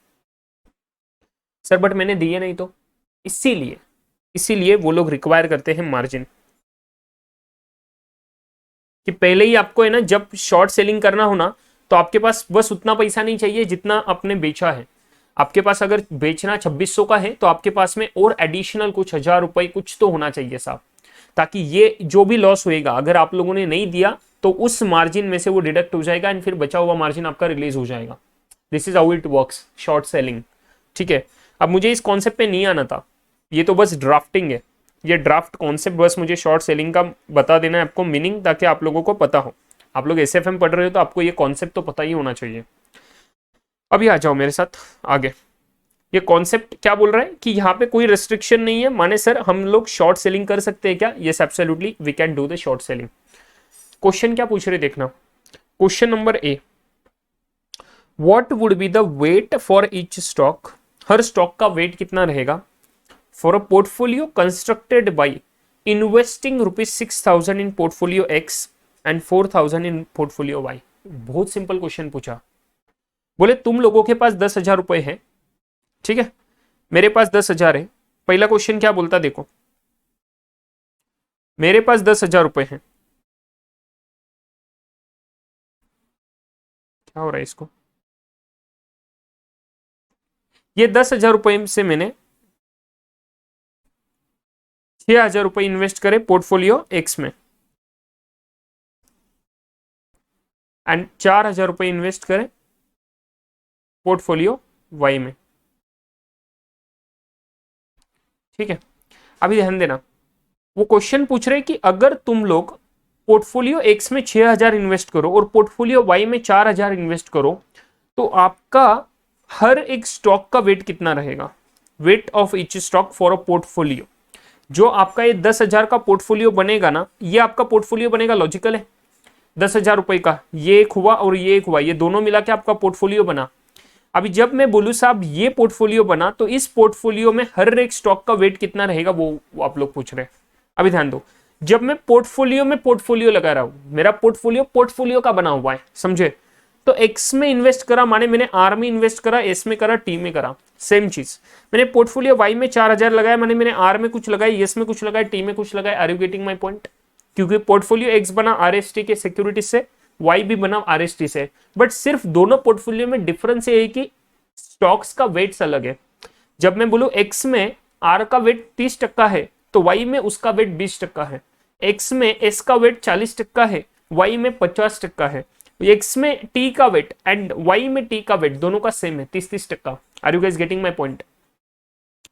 Sir but मैंने दिए नहीं तो, इसीलिए इसीलिए वो लोग रिक्वायर करते हैं मार्जिन, कि पहले ही आपको है ना जब शॉर्ट सेलिंग करना हो ना, तो आपके पास बस उतना पैसा नहीं चाहिए जितना आपने बेचा है। आपके पास अगर बेचना 2600 का है तो आपके पास में और एडिशनल कुछ 1000 रुपए कुछ तो होना चाहिए साहब, ताकि ये जो भी लॉस होएगा अगर आप लोगों ने नहीं दिया तो उस मार्जिन में से वो डिडक्ट हो जाएगा एंड फिर बचा हुआ मार्जिन आपका रिलीज हो जाएगा। This is how it works short selling. ठीक है, अब मुझे इस कॉन्सेप्ट पे नहीं आना था, ये तो बस ड्राफ्टिंग है, ये ड्राफ्ट कॉन्सेप्ट बस मुझे शॉर्ट सेलिंग का बता देना है आपको मीनिंग, ताकि आप लोगों को पता हो। आप लोग एसएफएम पढ़ रहे हो तो आपको ये कॉन्सेप्ट तो पता ही होना चाहिए। अभी आ जाओ मेरे साथ आगे। ये कॉन्सेप्ट क्या बोल रहा है कि यहाँ पे कोई रेस्ट्रिक्शन नहीं है, माने सर हम लोग शॉर्ट सेलिंग कर सकते हैं क्या? Yes absolutely we can do the short selling. Question क्या पूछ रहे देखना, question number A, what would be the weight for each stock, हर स्टॉक का वेट कितना रहेगा, for a portfolio constructed by investing ₹6000 in portfolio X and 4000 in portfolio Y. बहुत simple question पूछा, बोले तुम लोगों के पास 10,000 रुपए है, ठीक है, मेरे पास 10,000 है। पहला क्वेश्चन क्या बोलता देखो, मेरे पास 10,000 रुपए है, क्या हो रहा है इसको, ये 10,000 रुपए से मैंने 6,000 रुपए इन्वेस्ट करे पोर्टफोलियो एक्स में एंड 4,000 रुपए इन्वेस्ट करे पोर्टफोलियो वाई में। ठीक है, अभी ध्यान देना, वो क्वेश्चन पूछ रहे कि अगर तुम लोग पोर्टफोलियो एक्स में 6,000 इन्वेस्ट करो और पोर्टफोलियो वाई में 4,000 इन्वेस्ट करो तो आपका हर एक स्टॉक का वेट कितना रहेगा, wait of each stock for a portfolio. जो आपका ये 10,000 का पोर्टफोलियो बनेगा ना, ये आपका पोर्टफोलियो बनेगा, लॉजिकल है, 10,000 रुपए का ये एक हुआ और ये एक हुआ, ये दोनों मिला के आपका पोर्टफोलियो बना। अभी जब मैं बोलूं साहब ये पोर्टफोलियो बना तो इस पोर्टफोलियो में हर एक स्टॉक का वेट कितना रहेगा, वो आप लोग पूछ रहे हैं। अभी ध्यान दो, जब मैं पोर्टफोलियो में पोर्टफोलियो लगा रहा हूं, मेरा पोर्टफोलियो पोर्टफोलियो का बना हुआ है, समझे, तो एक्स में इन्वेस्ट करा माने मैंने आर में इन्वेस्ट करा, एस में करा, टी में करा, सेम चीज। मैंने पोर्टफोलियो वाई में 4,000 लगाया माने मैंने आर में कुछ लगाया, एस में कुछ लगाया, टी में कुछ लगाया। Are you getting my point? क्योंकि पोर्टफोलियो एक्स बना आरएसटी के सिक्योरिटी से, वाई भी बना आरएसटी से, बट सिर्फ दोनों पोर्टफोलियो में डिफरेंस ये है कि स्टॉक्स का वेट्स अलग है। जब मैं बोलूं एक्स में आर का वेट 30% है तो वाई में उसका वेट 20% है, एक्स में एस का वेट 40% है, वाई में 50% है, एक्स में टी का वेट एंड वाई में टी का वेट दोनों का सेम है, 30-30%। Are you guys getting my point?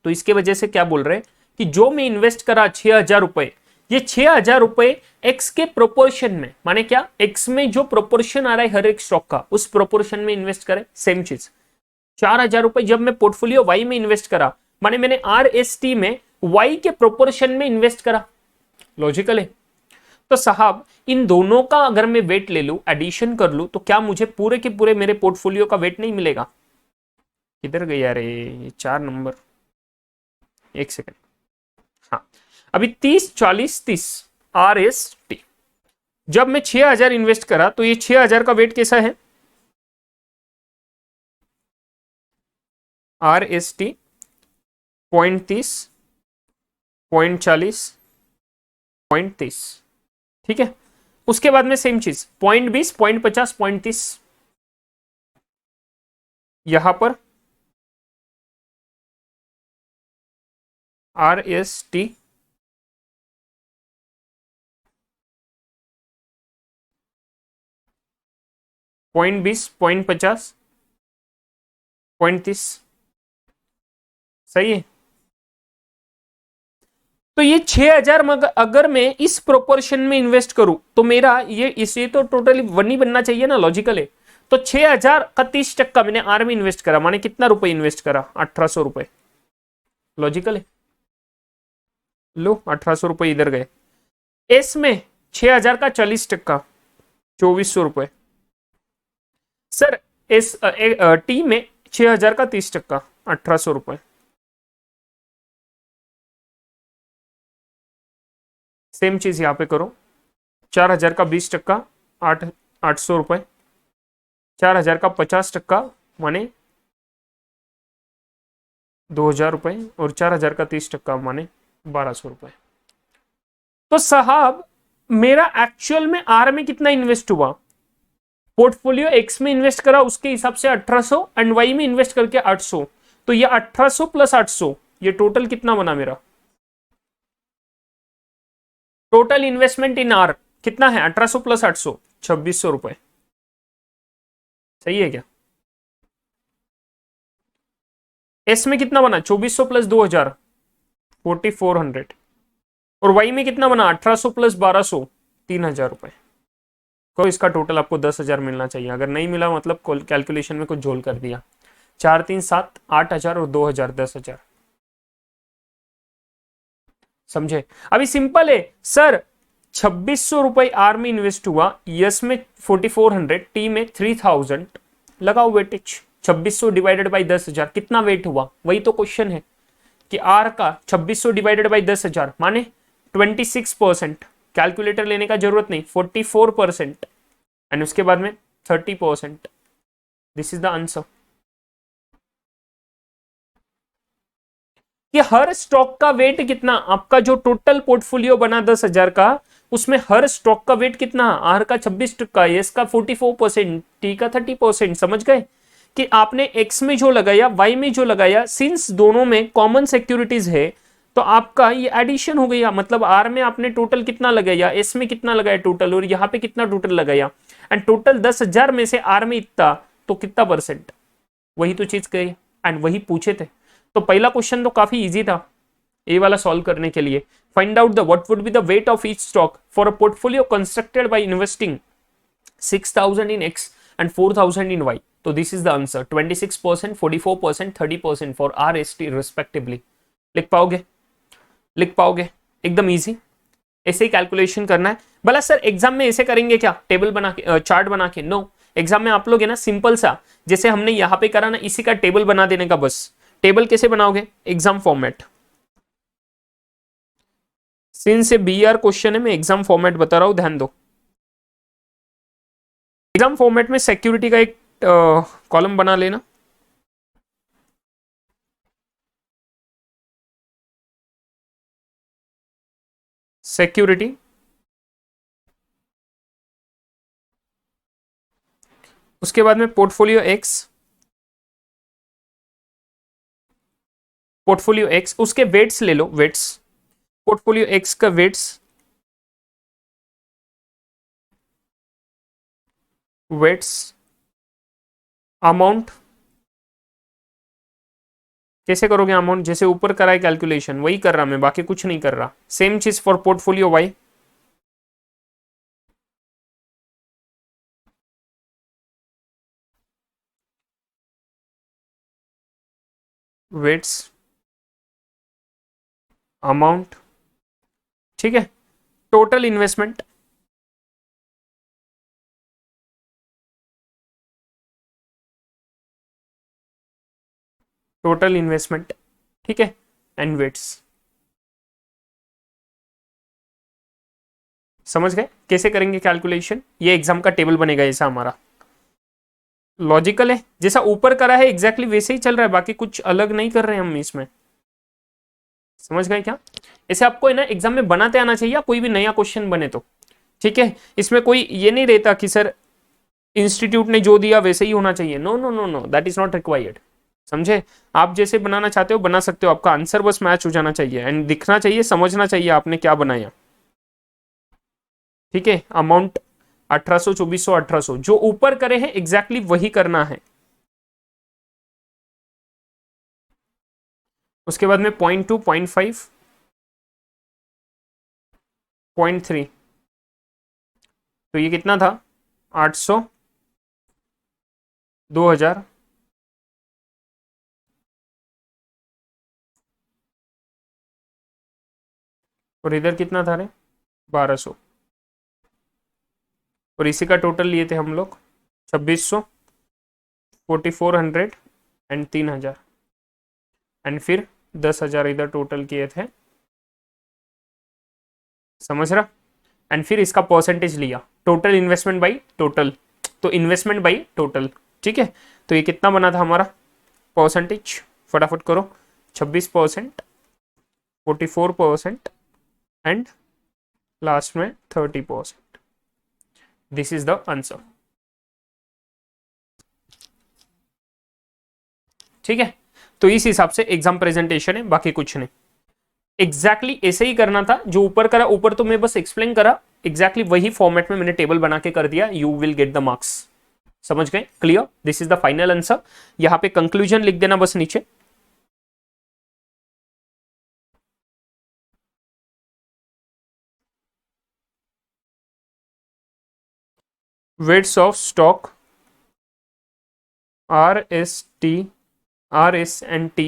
तो इसके वजह से क्या बोल रहे हैं कि जो मैं इन्वेस्ट करा 6,000 रुपए, ये 6,000 रुपए एक्स के प्रोपोर्शन में, माने क्या, एक्स में जो प्रोपोर्शन आ रहा है हर एक स्टॉक का उस प्रोपोर्शन में इन्वेस्ट करें। सेम चीज 4,000 रुपए जब मैं पोर्टफोलियो वाई में इन्वेस्ट करा माने मैंने आर एस टी में वाई के प्रोपोर्शन में इन्वेस्ट करा, लॉजिकल है। तो साहब इन दोनों का अगर मैं वेट ले लूं, एडिशन कर लूं, तो क्या मुझे पूरे के पूरे मेरे पोर्टफोलियो का वेट नहीं मिलेगा? किधर गया रे ये 4 नंबर, एक सेकंड, हाँ अभी 30-40-30 आर एस टी, जब मैं 6,000 इन्वेस्ट करा तो ये 6,000 का वेट कैसा है, आर एस टी 0.30, 0.40, 0.30, ठीक है। उसके बाद में सेम चीज 0.20, 0.50, 0.30 यहां पर आर एस टी 0.20, 0.50, 0.30, सही है। तो ये 6,000 अगर मैं इस प्रोपोर्शन में इन्वेस्ट करूं तो मेरा ये तो टोटली वन ही बनना चाहिए ना, लॉजिकल है। तो 6,000 का 30% मैंने आर में इन्वेस्ट करा माने कितना रुपए इन्वेस्ट करा, 1,800 रुपए, लॉजिकल है। लो 1,800 रुपए इधर गए। एस में 6,000 का 40%, 2,400 रुपए। सर इस टी में 6,000 का 30%, 1,800 रुपए। सेम चीज यहाँ पे करो, 4,000 का 20%, 800 रुपए, 4,000 का 50% माने 2,000 रुपए, और 4,000 का 30% माने 1,200 रुपए। तो साहब मेरा एक्चुअल में आर में कितना इन्वेस्ट हुआ, पोर्टफोलियो एक्स में इन्वेस्ट करा उसके हिसाब से 1,800 एंड वाई में इन्वेस्ट करके 800, तो ये 1,800 प्लस 800, ये टोटल कितना बना मेरा, टोटल इन्वेस्टमेंट इन आर कितना है, 1,800 प्लस 800, 2,600 रुपए। सही है क्या? एस में कितना बना, 2,400 प्लस 2,000, 4,400, और वाई में कितना बना, 1,800 प्लस 1,200, 3,000 रुपए। तो इसका टोटल आपको 10,000 मिलना चाहिए, अगर नहीं मिला मतलब कैलकुलेशन में कुछ झोल कर दिया। 4, 3, 7, 8,000 और 2,000, 10,000। समझे? अभी सिंपल है सर, 2,600 रुपए आर में इन्वेस्ट हुआ, यस में 4,400, टी में 3,000, लगाओ वेटेज, 2,600 डिवाइडेड बाई 10,000 कितना वेट हुआ, वही तो क्वेश्चन है कि आर का 2,600 डिवाइडेड बाई 10,000 माने 26%। कैलकुलेटर लेने का जरूरत नहीं, 44%, एंड उसके बाद में 30%। This is the answer. कि हर स्टॉक का वेट कितना, आपका जो टोटल पोर्टफोलियो बना 10,000 का, उसमें हर स्टॉक का वेट कितना, आर का 26%, एस का 44%, टी का 30%। समझ गए कि आपने एक्स में जो लगाया, वाई में जो लगाया, सिंस दोनों में कॉमन सिक्योरिटीज है, तो आपका ये एडिशन हो गया। मतलब आर में आपने टोटल कितना लगाया, एस में कितना लगाया टोटल, और यहाँ पे कितना टोटल लगाया, एंड टोटल 10,000 में से आर में इतना, तो कितना परसेंट, वही तो चीज कही एंड वही पूछे थे। तो पहला क्वेश्चन तो काफी इजी था ये वाला सॉल्व करने के लिए। Find out the what would be the weight of each stock for a portfolio constructed by investing 6,000 in X and 4,000 in Y. तो this is the answer, 26%, 44%, 30% for R S T respectively. लिख पाओगे? लिख पाओगे? एकदम easy. ऐसे ही calculation करना है। भला सर एग्जाम में ऐसे करेंगे क्या, टेबल बना के, चार्ट बना के? नो, एग्जाम में आप लोग है ना सिंपल सा, जैसे हमने यहां पे करा ना, इसी का टेबल बना देने का बस। टेबल कैसे बनाओगे, एग्जाम फॉर्मेट, सिंस से बी आर क्वेश्चन है, मैं एग्जाम फॉर्मेट बता रहा हूं, ध्यान दो। एग्जाम फॉर्मेट में सिक्योरिटी का एक कॉलम बना लेना, सिक्योरिटी, उसके बाद में पोर्टफोलियो एक्स, पोर्टफोलियो एक्स, उसके वेट्स ले लो, वेट्स, पोर्टफोलियो एक्स का वेट्स, वेट्स, अमाउंट, कैसे करोगे अमाउंट, जैसे ऊपर करा है कैलकुलेशन वही कर रहा मैं, बाकी कुछ नहीं कर रहा। सेम चीज for portfolio Y, weights, amount, ठीक है, टोटल इन्वेस्टमेंट, टोटल इन्वेस्टमेंट, ठीक है, एंड वेट्स। समझ गए कैसे करेंगे कैलकुलेशन? ये एग्जाम का टेबल बनेगा ऐसा हमारा। लॉजिकल है, जैसा ऊपर करा है एग्जैक्टली वैसे ही चल रहा है, बाकी कुछ अलग नहीं कर रहे हैं हम इसमें। समझ गए क्या? ऐसे आपको है ना एग्जाम में बनाते आना चाहिए, कोई भी नया क्वेश्चन बने तो। ठीक है, इसमें कोई ये नहीं रहता कि सर इंस्टीट्यूट ने जो दिया वैसे ही होना चाहिए। No no no no, that is not required. समझे? आप जैसे बनाना चाहते हो बना सकते हो, आपका आंसर बस मैच हो जाना चाहिए एंड दिखना चाहिए, समझना चाहिए आपने क्या बनाया। ठीक है, अमाउंट 1,800, 2,400, 1,800 जो ऊपर करे हैं एग्जैक्टली वही करना है। उसके बाद में 0.2, 0.5, 0.3, तो ये कितना था, 800, 2,000, और इधर कितना था रे, 1,200, और इसी का टोटल लिए थे हम लोग 2,600, 4400 एंड 3000 एंड फिर 10,000 इधर टोटल किए थे, समझ रहा। एंड फिर इसका परसेंटेज लिया, टोटल इन्वेस्टमेंट बाई टोटल, तो इन्वेस्टमेंट बाई टोटल, ठीक है। तो ये कितना बना था हमारा परसेंटेज, फटाफट करो, 26%, 44% एंड लास्ट में 30%। दिस इज द आंसर, ठीक है। तो इस हिसाब से एग्जाम प्रेजेंटेशन है, बाकी कुछ नहीं। एग्जैक्टली ऐसे ही करना था जो ऊपर करा, ऊपर तो मैं बस एक्सप्लेन करा, एग्जैक्टली वही फॉर्मेट में मैंने टेबल बना के कर दिया, you will get the marks. समझ गए, clear, this is the final answer. यहां पे कंक्लूजन लिख देना बस नीचे। Weights of stock RS&T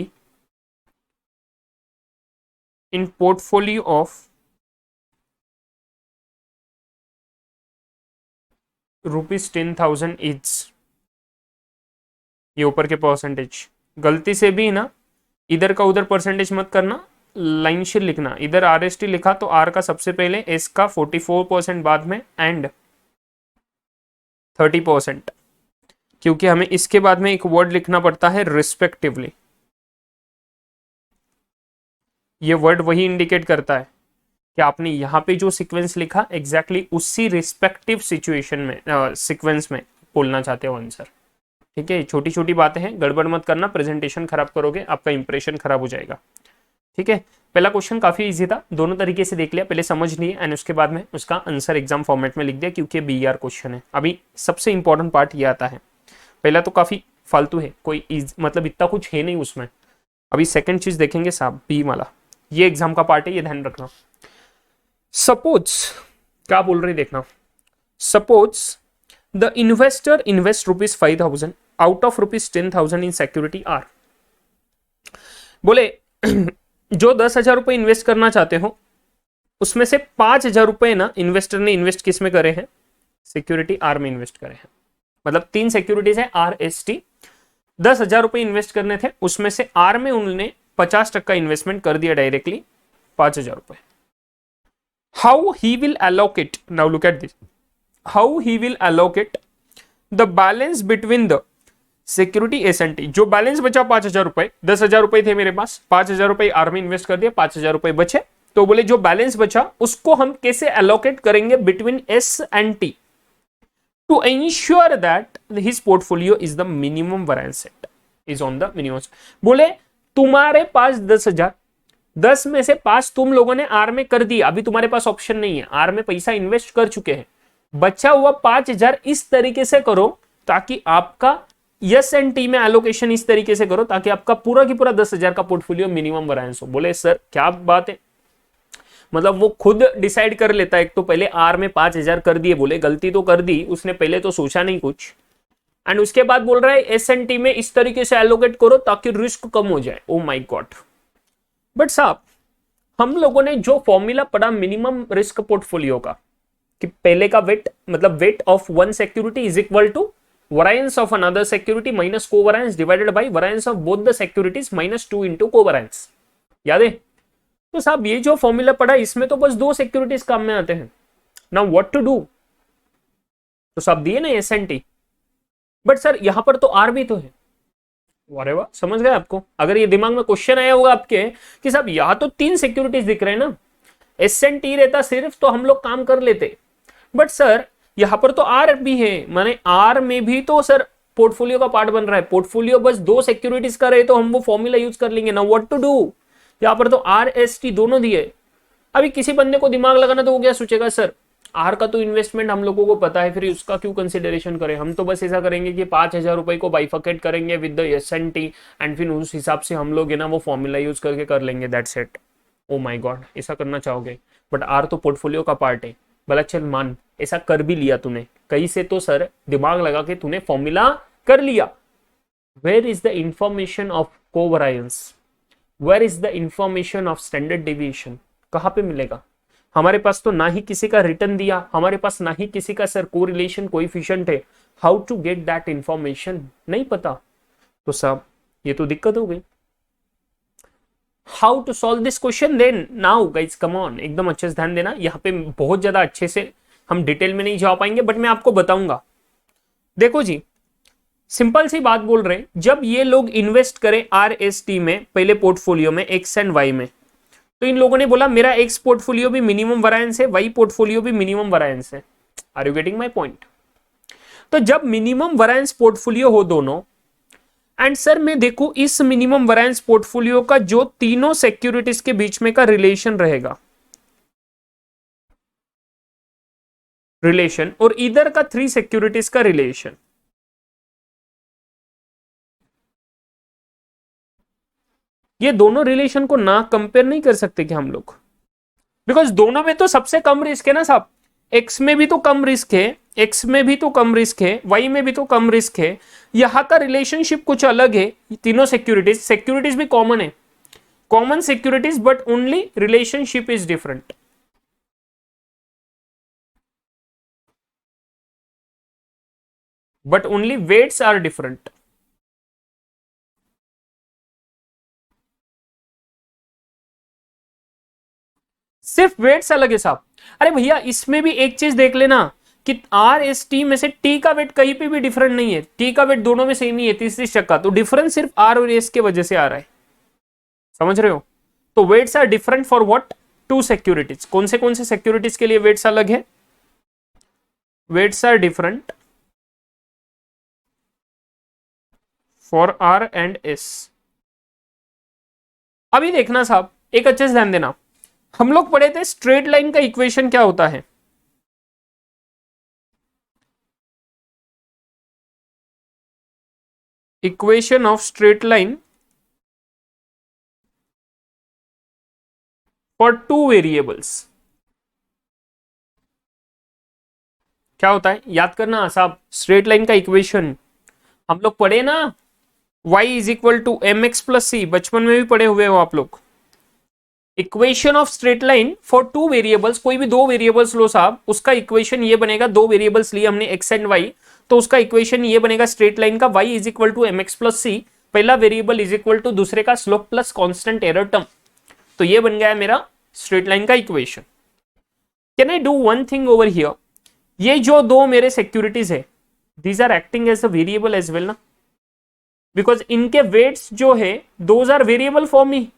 in portfolio of ₹10,000 each। ये ऊपर के परसेंटेज, गलती से भी ना इधर का उधर परसेंटेज मत करना, लाइन शेर लिखना। इधर RST लिखा तो R का सबसे पहले, S का 44% बाद में एंड 30%, क्योंकि हमें इसके बाद में एक वर्ड लिखना पड़ता है रिस्पेक्टिवली। ये वर्ड वही इंडिकेट करता है कि आपने यहाँ पे जो सीक्वेंस लिखा एग्जैक्टली उसी रिस्पेक्टिव सिचुएशन में सीक्वेंस में बोलना चाहते हो आंसर, ठीक है। छोटी छोटी बातें हैं, गड़बड़ मत करना, प्रेजेंटेशन खराब करोगे, आपका इंप्रेशन खराब हो जाएगा, ठीक है। पहला क्वेश्चन काफी इजी था, दोनों तरीके से देख लिया, पहले समझ लिए एंड उसके बाद में उसका आंसर एग्जाम फॉर्मेट में लिख दिया, क्योंकि BR क्वेश्चन है। अभी सबसे इंपॉर्टेंट पार्ट ये आता है, पहला तो काफी फालतू है, कोई मतलब इतना कुछ है नहीं उसमें। अभी सेकंड चीज देखेंगे साहब, बी वाला, ये एग्जाम का पार्ट है, ये ध्यान रखना। सपोज क्या बोल रहे देखना, suppose the investor invest ₹5,000 out of ₹10,000 in security R. बोले जो 10,000 रुपए इन्वेस्ट करना चाहते हो उसमें से 5,000 रुपए ना इन्वेस्टर ने इन्वेस्ट किस में करे हैं, सिक्योरिटी आर में इन्वेस्ट करे हैं। मतलब 3 सिक्योरिटीज है RST, 10,000 रुपए इन्वेस्ट करने थे, उसमें से आर में उन्होंने 50% इन्वेस्टमेंट कर दिया डायरेक्टली, 5,000 रुपए। How he will allocate, now look at this, how he will allocate the balance between the security S&T। जो बैलेंस बचा 5,000 रुपए, 10,000 रुपए थे मेरे पास, 5,000 रुपए आर में इन्वेस्ट कर दिया, 5,000 रुपए बचे, तो बोले जो बैलेंस बचा उसको हम कैसे एलोकेट करेंगे between S&T to ensure that his portfolio is the minimum variance set is on the minimum. बोले तुम्हारे पास 10,000, 10 में से 5 तुम लोगों ने आर में कर दिया, अभी तुम्हारे पास ऑप्शन नहीं है, आर में पैसा इन्वेस्ट कर चुके हैं, बचा हुआ 5,000 इस तरीके से करो ताकि आपका S&T में एलोकेशन इस तरीके से करो ताकि आपका पूरा की पूरा 10,000 का पोर्टफोलियो मिनिमम वेरिएंस हो। बोले सर क्या बात है, मतलब वो खुद डिसाइड कर लेता है, एक तो पहले आर में 5,000 कर दिए, बोले गलती तो कर दी उसने, पहले तो सोचा नहीं कुछ, एंड उसके बाद बोल रहा है S&T में इस तरीके से एलोकेट करो ताकि रिस्क कम हो जाए। ओ माय गॉड, बट साहब हम लोगों ने जो फॉर्मूला पढ़ा मिनिमम रिस्क पोर्टफोलियो का, कि पहले का वेट मतलब weight of one security is equal to variance of another security minus covariance divided by variance of both the securities minus 2 into covariance, याद है। तो साहब ये जो फॉर्मूला पढ़ा इसमें तो बस 2 सिक्योरिटीज काम में आते हैं। नाउ व्हाट टू डू, तो साहब दिए ना S&T, बट सर यहां पर तो आर भी तो है। अरे वाह, समझ गए आपको। अगर ये दिमाग में क्वेश्चन आया होगा आपके कि साहब यहां तो 3 सिक्योरिटीज दिख रहे हैं ना, S&T रहता सिर्फ तो हम लोग काम कर लेते, बट सर यहां पर तो आर भी है, माने आर में भी तो सर पोर्टफोलियो का पार्ट बन रहा है, पोर्टफोलियो बस 2 सिक्योरिटीज का रहे तो हम वो फॉर्मूला यूज कर लेंगे ना। व्हाट टू डू, यहां पर तो RST दोनों दिए। अभी किसी बंदे को दिमाग लगाना तो वो क्या सोचेगा, सर आर का तो इन्वेस्टमेंट हम लोगों को पता है, फिर उसका क्यों कंसिडरेशन करें, हम तो बस ऐसा करेंगे कि 5,000 रुपए को बाइफकेट करेंगे विद द S&T एंड फिर उस हिसाब से हम लोग है ना वो फॉर्मूला यूज करके कर लेंगे, that's it. O my God, ऐसा करना चाहोगे, बट आर तो पोर्टफोलियो का पार्ट है। भला चल मान ऐसा कर भी लिया तूने, कहीं से तो सर दिमाग लगा के तूने फॉर्मूला कर लिया, where is the information of covariance, where is the information of standard deviation, कहां पे मिलेगा। हमारे पास तो ना ही किसी का रिटर्न दिया, हमारे पास ना ही किसी का सर कोरिलेशन कोएफिशिएंट है, how to get that information नहीं पता तो साहब ये तो दिक्कत हो गई। How to solve this question then now guys come on, एकदम अच्छे से ध्यान देना, यहाँ पे बहुत ज्यादा अच्छे से हम डिटेल में नहीं जा पाएंगे बट मैं आपको बताऊंगा। देखो जी, सिंपल सी बात बोल रहे, जब ये लोग इन्वेस्ट करें RST में पहले पोर्टफोलियो में एक्स एंड वाई में, तो इन लोगों ने बोला मेरा एक्स पोर्टफोलियो भी मिनिमम वरायंस है, वाई पोर्टफोलियो भी मिनिमम वरायंस है। Are you getting my point? तो जब मिनिमम वरायंस पोर्टफोलियो हो दोनों, एंड सर मैं देखू इस मिनिमम वरायंस पोर्टफोलियो का जो तीनों सिक्योरिटीज के बीच में का रिलेशन रहेगा, रिलेशन, और इधर का 3 सिक्योरिटीज का रिलेशन, ये दोनों रिलेशन को ना कंपेयर नहीं कर सकते क्या हम लोग? बिकॉज दोनों में तो सबसे कम रिस्क है ना साहब, एक्स में भी तो कम रिस्क है, एक्स में भी तो कम रिस्क है, वाई में भी तो कम रिस्क है, यहां का रिलेशनशिप कुछ अलग है। तीनों सिक्योरिटीज, सिक्योरिटीज भी कॉमन है, common securities, but only relationship is different. But only weights are different. सिर्फ वेट्स अलग है साहब। अरे भैया इसमें भी एक चीज देख लेना कि RST में से टी का वेट कहीं पे भी डिफरेंट नहीं है, टी का वेट दोनों में सेम ही है 30-30 तो डिफरेंस सिर्फ R और S के वजह से आ रहा है, समझ रहे हो? तो weights are different for what? 2 securities. कौन से सिक्योरिटीज के लिए वेट्स अलग है? Weights are different for R and S। अभी देखना साहब, एक अच्छे से ध्यान देना, हम लोग पढ़े थे स्ट्रेट लाइन का इक्वेशन क्या होता है। Equation of straight line for 2 variables क्या होता है, याद करना साहब। स्ट्रेट लाइन का इक्वेशन हम लोग पढ़े ना, y is equal to mx plus C, बचपन में भी पढ़े हुए हो आप लोग। Equation of straight line for 2 variables, कोई भी 2 वेरिएबल्स लो साहब, उसका इक्वेशन ये बनेगा, 2 वेरिएबल्स लिए हमने x एंड y, तो उसका इक्वेशन ये बनेगा स्ट्रेट लाइन का, y is equal to mx plus C, पहला वेरिएबल इज इक्वल टू दूसरे का slope plus constant error term, तो ये बन गया मेरा स्ट्रेट लाइन का equation. Can I do one thing over here, ये जो 2 मेरे सिक्योरिटीज है, these are acting as a variable as well ना, बिकॉज इनके वेट्स जो है those are variable for me,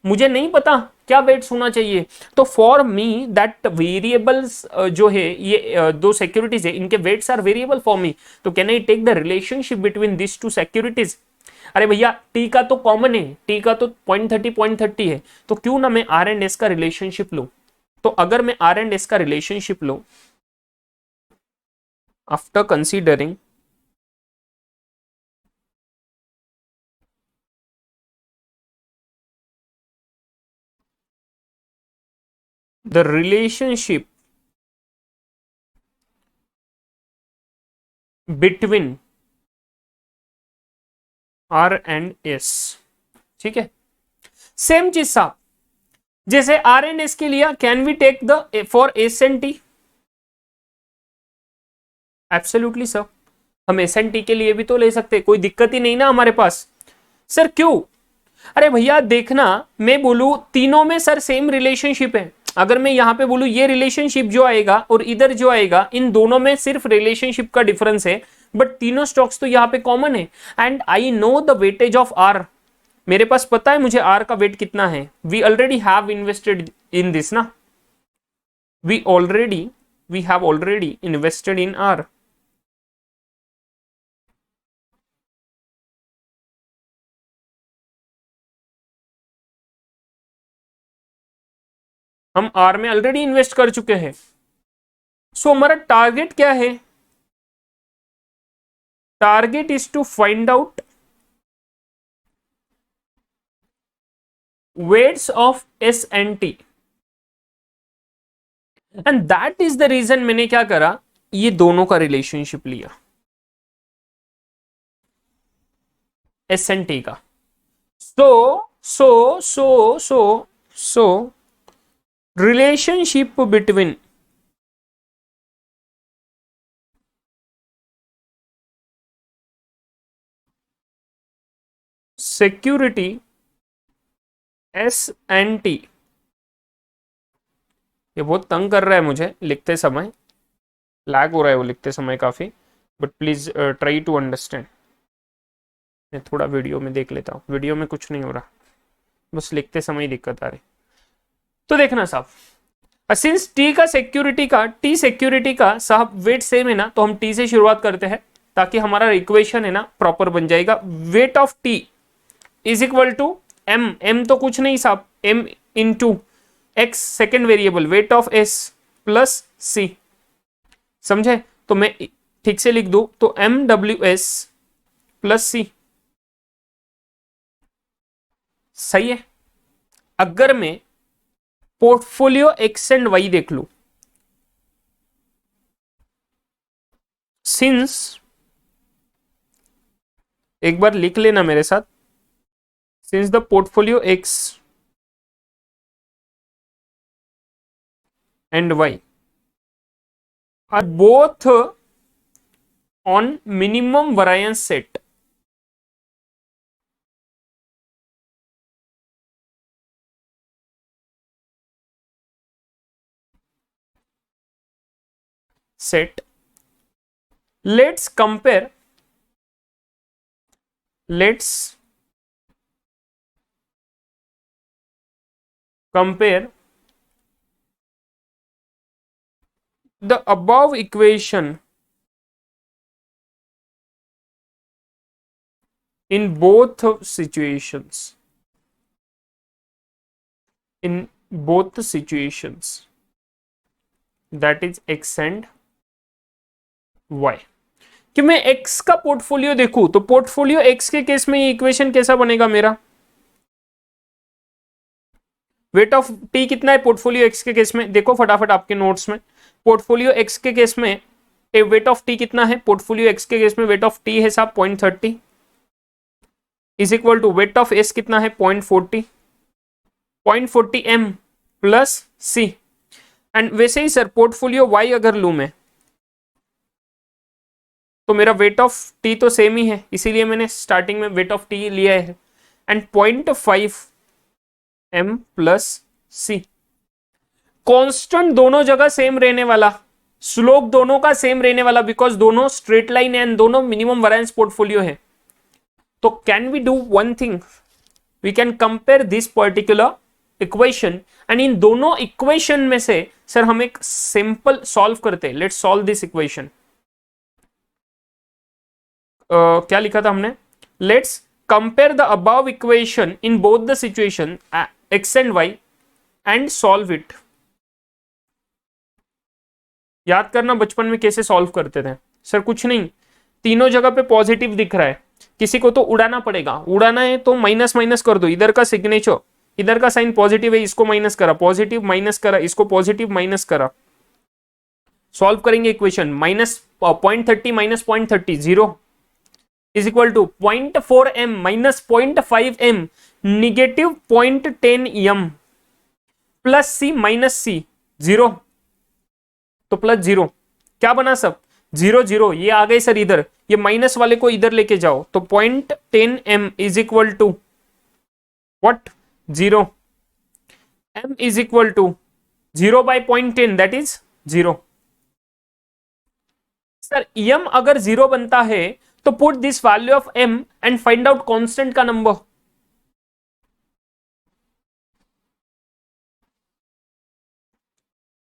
मुझे नहीं पता क्या वेट्स होना चाहिए, तो फॉर मी दैट वेरिएबल्स जो है ये 2 सिक्योरिटीज है, इनके weights are variable for me, तो can I take the relationship between this 2 securities. अरे भैया टी का तो कॉमन है, टी का तो 0.30 है, तो क्यों ना मैं आर एंड एस का रिलेशनशिप लूं। तो अगर मैं आर एंड एस का रिलेशनशिप लूं, after considering the relationship between R and S, ठीक है, सेम चीज साहब, जैसे R एंड S के लिए can we take the for S and T? Absolutely sir, हम S एंड T के लिए भी तो ले सकते, कोई दिक्कत ही नहीं ना हमारे पास। सर क्यों? अरे भैया देखना, मैं बोलूं तीनों में सर सेम रिलेशनशिप है, अगर मैं यहां पे बोलूं ये रिलेशनशिप जो आएगा और इधर जो आएगा, इन दोनों में सिर्फ रिलेशनशिप का डिफरेंस है, बट तीनों स्टॉक्स तो यहां पे कॉमन है, and I know the weightage of R, मेरे पास पता है मुझे आर का वेट कितना है, we already have invested in this ना, we have already invested in R. हम आर में ऑलरेडी इन्वेस्ट कर चुके हैं, सो हमारा टारगेट क्या है? Target is to find out weights of S and T, and that is the reason मैंने क्या करा, ये दोनों का रिलेशनशिप लिया, एस एंड टी का। सो relationship between सिक्योरिटी S&T, ये बहुत तंग कर रहा है मुझे लिखते समय, लैग हो रहा है वो लिखते समय काफी, but please try to understand. मैं थोड़ा वीडियो में देख लेता हूँ, वीडियो में कुछ नहीं हो रहा, बस लिखते समय ही दिक्कत आ रही। तो देखना साहब, सिंस टी सिक्योरिटी का साहब वेट सेम है ना, तो हम टी से शुरुआत करते हैं ताकि हमारा इक्वेशन है ना प्रॉपर बन जाएगा। Weight of T is equal to M तो कुछ नहीं साहब, M into X second variable, weight of S plus C, समझे? तो मैं ठीक से लिख दूं तो M W S plus C, सही है। अगर मैं पोर्टफोलियो एक्स एंड वाई देख लू, सिंस, एक बार लिख लेना मेरे साथ, since the portfolio X and Y are both on minimum variance set, let's compare the above equation in both situations, that is x and y। कि मैं x का पोर्टफोलियो देखूं तो पोर्टफोलियो x के केस में ये इक्वेशन कैसा बनेगा मेरा, वेट ऑफ टी कितना है पोर्टफोलियो एक्स के केस में, देखो फटाफट आपके नोट्स में, पोर्टफोलियो एक्स के केस में वेट ऑफ टी कितना है, पोर्टफोलियो एक्स के केस में वेट ऑफ टी है साहब 0.30 is equal to weight of S कितना है 0.40 एम प्लस सी। एंड वैसे ही सर पोर्टफोलियो वाई अगर लू मैं तो मेरा वेट ऑफ टी तो सेम ही है, इसीलिए मैंने स्टार्टिंग में वेट ऑफ टी लिया है, and 0.5 M plus C. Constant दोनों जगह सेम रहने वाला, स्लोप दोनों का सेम रहने वाला, बिकॉज दोनों स्ट्रेट लाइन एंड दोनों मिनिमम वैरिएंस पोर्टफोलियो है। तो can we do one thing, we can compare this particular equation, and इन दोनों इक्वेशन में से सर हम एक सिंपल सॉल्व करते हैं। Let's solve this equation. क्या लिखा था हमने, let's compare the above equation in both the situation X and Y and solve it. याद करना बचपन में कैसे सॉल्व करते थे सर, कुछ नहीं, तीनों जगह पे पॉजिटिव दिख रहा है, किसी को तो उड़ाना पड़ेगा, उड़ाना है तो माइनस माइनस कर दो, इधर का सिग्नेचर, इधर का साइन पॉजिटिव है, इसको माइनस करा, पॉजिटिव माइनस करा, इसको पॉजिटिव माइनस करा, सॉल्व करेंगे equation. Minus 0.30 minus 0.30 0 is equal to 0.4 M minus 0.5 M negative 0.10 M plus C minus C 0, तो प्लस 0 क्या बना सब 0 0, ये आ गए सर इधर, ये माइनस वाले को इधर लेके जाओ, तो 0.10 M is equal to what 0, M is equal to 0 by 0.10 that is 0। Sir M अगर 0 बनता है तो put this value of M and find out constant का नंबर।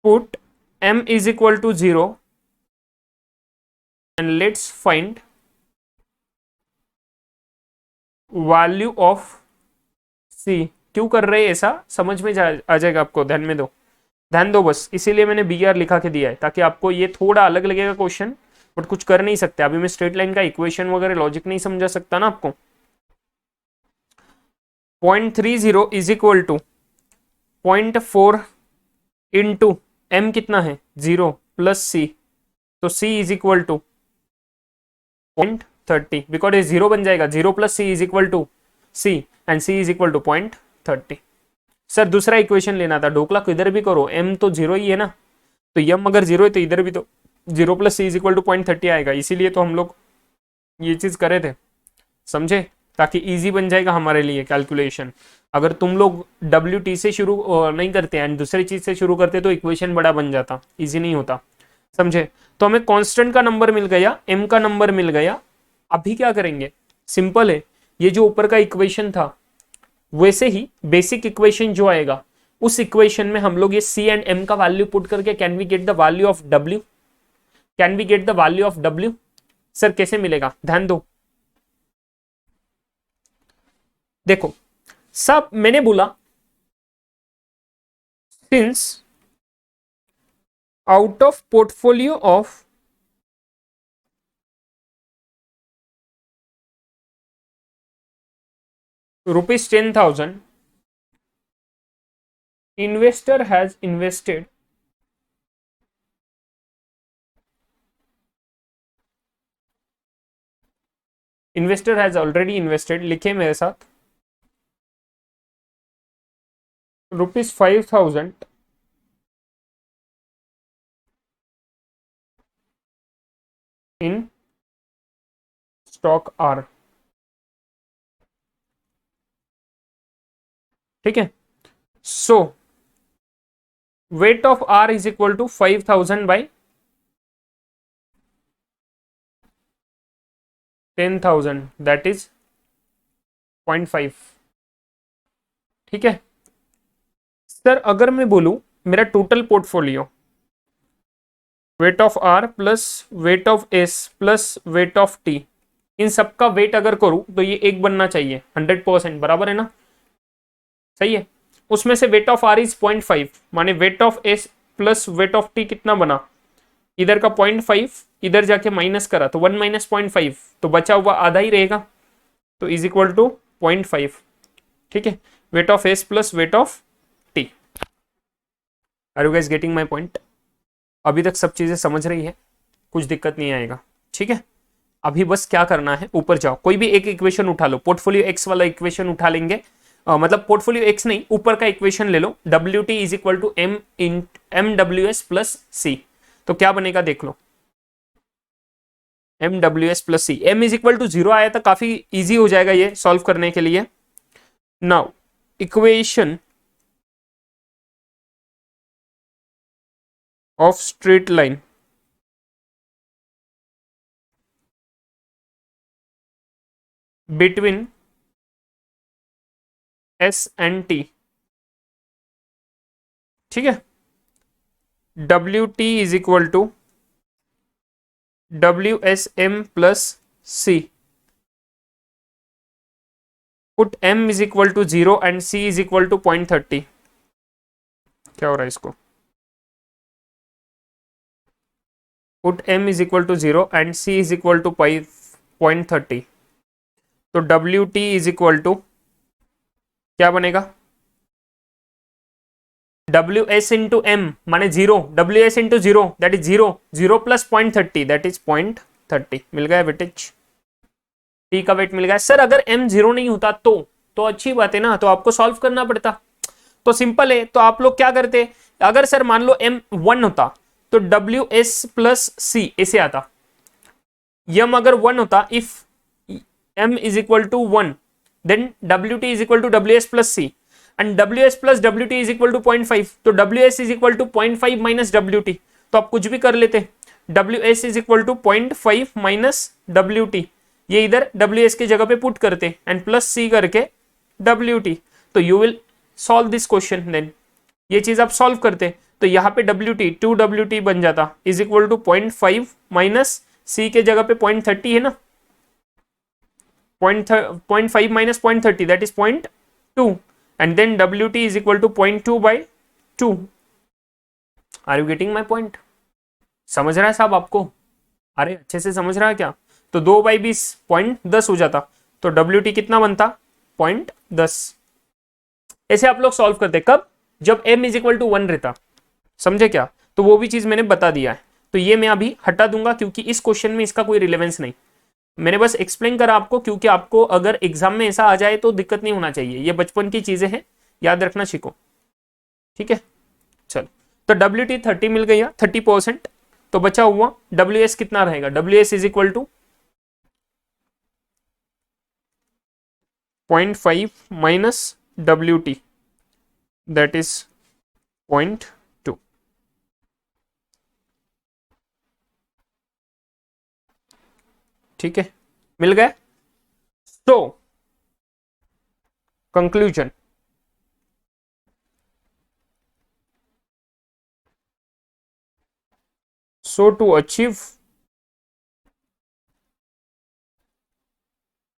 पुट m is equal to 0 and let's find value of c। क्यों कर रहे हैं ऐसा, समझ में आ जाएगा आपको, ध्यान में दो, ध्यान दो बस, इसीलिए मैंने बी आर लिखा के दिया है ताकि आपको ये थोड़ा अलग लगेगा क्वेश्चन, बट कुछ कर नहीं सकते अभी मैं स्ट्रेट लाइन का इक्वेशन वगैरह लॉजिक नहीं समझा सकता ना आपको। 0.30 is equal to 0.4 into m कितना है 0 प्लस सी, तो c is equal to 0.30 because ये 0 बन जाएगा, 0 plus C is equal to c and c is equal to 0.30। Sir दूसरा इक्वेशन लेना था, ढोकला किधर भी करो m तो 0 ही है ना, तो m अगर 0 है तो इधर भी तो 0 plus C is equal to 0.30 आएगा, इसीलिए तो हम लोग ये चीज करे थे, समझे? ताकि इजी बन जाएगा हमारे लिए कैलकुलेशन। अगर तुम लोग WT से शुरू नहीं करते एंड दूसरी चीज से शुरू करते तो इक्वेशन बड़ा बन जाता, इजी नहीं होता, समझे। तो हमें कांस्टेंट का नंबर मिल गया, m का नंबर मिल गया। अभी क्या करेंगे, सिंपल है, ये जो ऊपर का इक्वेशन था वैसे ही बेसिक इक्वेशन जो आएगा उस इक्वेशन में हम लोग ये c एंड m का वैल्यू पुट करके can we get the value of w, can we get the value of w। Sir कैसे मिलेगा, ध्यान दो। देखो सब मैंने बोला since out of portfolio of ₹10,000 investor has invested already invested, लिखे मेरे साथ, ₹5,000 in stock R। ठीक है, so weight of R is equal to 5,000 by 10,000 that is 0.5। ठीक है सर, अगर मैं बोलूं मेरा total portfolio weight of R plus weight of S plus weight of T, इन सबका वेट अगर करूं तो ये एक बनना चाहिए 100%, बराबर है ना, सही है। उसमें से वेट ऑफ R इज 0.5, माने wait of S plus weight of T कितना बना, इधर का 0.5 इधर जाके माइनस करा तो 1 माइनस 0.5, तो बचा हुआ आधा ही रहेगा, तो इज इक्वल टू 0.5। ठीक है, weight of S plus weight of T। Are you guys getting my point? अभी तक सब चीजें समझ रही है, कुछ दिक्कत नहीं आएगा, ठीक है। अभी बस क्या करना है, ऊपर जाओ, कोई भी एक इक्वेशन उठा लो, पोर्टफोलियो एक्स वाला इक्वेशन उठा लेंगे, मतलब पोर्टफोलियो एक्स नहीं, ऊपर का इक्वेशन ले लो, WT is equal to MWS plus C। तो क्या बनेगा देख लो, MWS plus C, M is equal to 0 आया था, काफी इजी हो जाएगा ये सॉल्व करने के लिए। Now equation of straight line between S and T, ठीक है, WT is equal to WSM plus C, put M is equal to 0 and C is equal to 0.30। क्या हो रहा है इसको, put M is equal to 0 and C is equal to 0.30, तो WT is equal to क्या बनेगा, WS into M माने 0, WS into 0 that is 0, 0 plus 0.30 that is 0.30, मिल गया वेटेज, T का वेट मिल गया। सर अगर M 0 नहीं होता तो अच्छी बात है ना, तो आपको सॉल्व करना पड़ता, तो सिंपल है, तो आप लोग क्या करते, अगर सर मान लो M 1 होता तो WS प्लस C ऐसे आता, M अगर 1 होता, if M is equal to 1 then WT is equal to WS plus C and WS plus WT is equal to 0.5, तो WS is equal to 0.5 minus WT, तो आप कुछ भी कर लेते, WS is equal to 0.5 minus WT, ये इधर WS की जगह पे पुट करते एंड प्लस C करके WT, तो you will solve this question, then ये चीज आप सॉल्व करते, तो यहाँ पे WT 2WT बन जाता is equal to 0.5 minus C के जगह पे 0.30 है ना, 0.5 minus 0.30 that is 0.2 and then WT is equal to 0.2 by 2। Are you getting my point? समझ रहा है साहब आपको, अरे अच्छे से समझ रहा है क्या, तो 2 बाई 20 0.10 हो जाता, तो WT कितना बनता 0.10। ऐसे आप लोग सॉल्व करते, कब, जब M इज इक्वल टू 1 रहता, समझे क्या, तो वो भी चीज मैंने बता दिया है, तो ये मैं अभी हटा दूंगा क्योंकि इस क्वेश्चन में इसका कोई रिलेवेंस नहीं, मैंने बस एक्सप्लेन करा आपको, क्योंकि आपको अगर एग्जाम में ऐसा आ जाए तो दिक्कत नहीं होना चाहिए, ये बचपन की चीजें हैं, याद रखना सीखो, ठीक है। चलो, तो WT 30 मिल गया 30%, तो बचा हुआ WS कितना रहेगा, WS is equal to 0.5 minus WT, that is 0.2। ठीक है, मिल गए। तो conclusion, so to achieve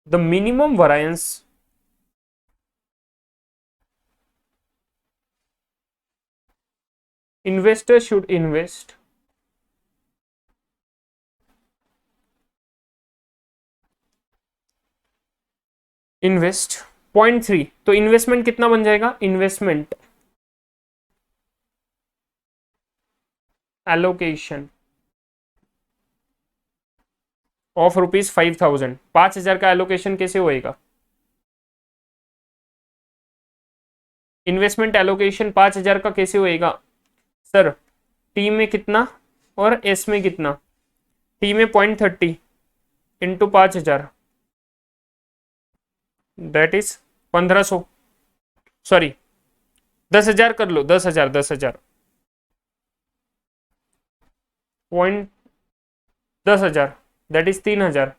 the minimum variance investor should invest invest 0.3। तो इन्वेस्टमेंट कितना बन जाएगा, इन्वेस्टमेंट एलोकेशन ऑफ ₹5,000, 5,000 का एलोकेशन कैसे होएगा, इन्वेस्टमेंट एलोकेशन 5,000 का कैसे होएगा सर, टी में कितना और एस में कितना, टी में 0.30 इंटू 5,000, दैट इज 1,500, सॉरी 10,000 कर लो, 10,000 10,000 पॉइंट 10,000 दैट इज 3,000,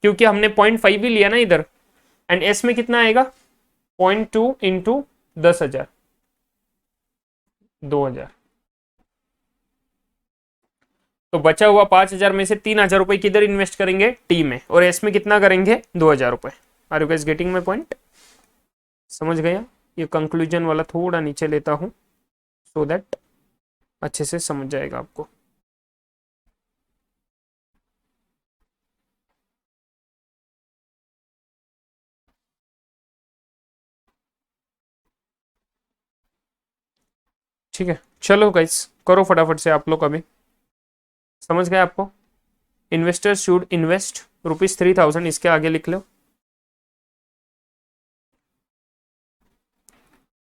क्योंकि हमने 0.5 ही लिया ना इधर, एंड एस में कितना आएगा 0.2 इंटू 10,000, 2,000। तो बचा हुआ 5,000 में से 3,000 रुपए किधर इन्वेस्ट करेंगे, टी में, और एस में कितना करेंगे 2,000 रुपए। Are you guys getting my point, समझ गया। ये कंक्लूजन वाला थोड़ा नीचे लेता हूं सो दैट अच्छे से समझ जाएगा आपको। ठीक है, चलो गाइस करो फटाफट से आप लोग, अभी समझ गए आपको। इन्वेस्टर्स शुड इन्वेस्ट ₹3,000, इसके आगे लिख लो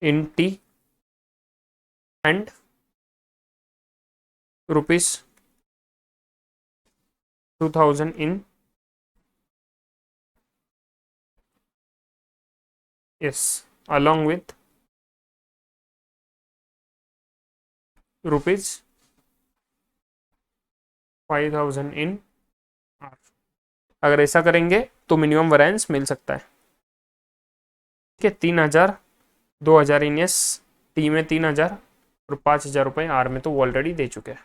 in T and ₹2,000 in S along with ₹5,000 in R. अगर ऐसा करेंगे तो मिनिमम वैरिएंस मिल सकता है। ठीक है, 3,000, 2,000 इन एस, टी में 3,000 और 5,000 रुपए आर में तो वो ऑलरेडी दे चुके हैं।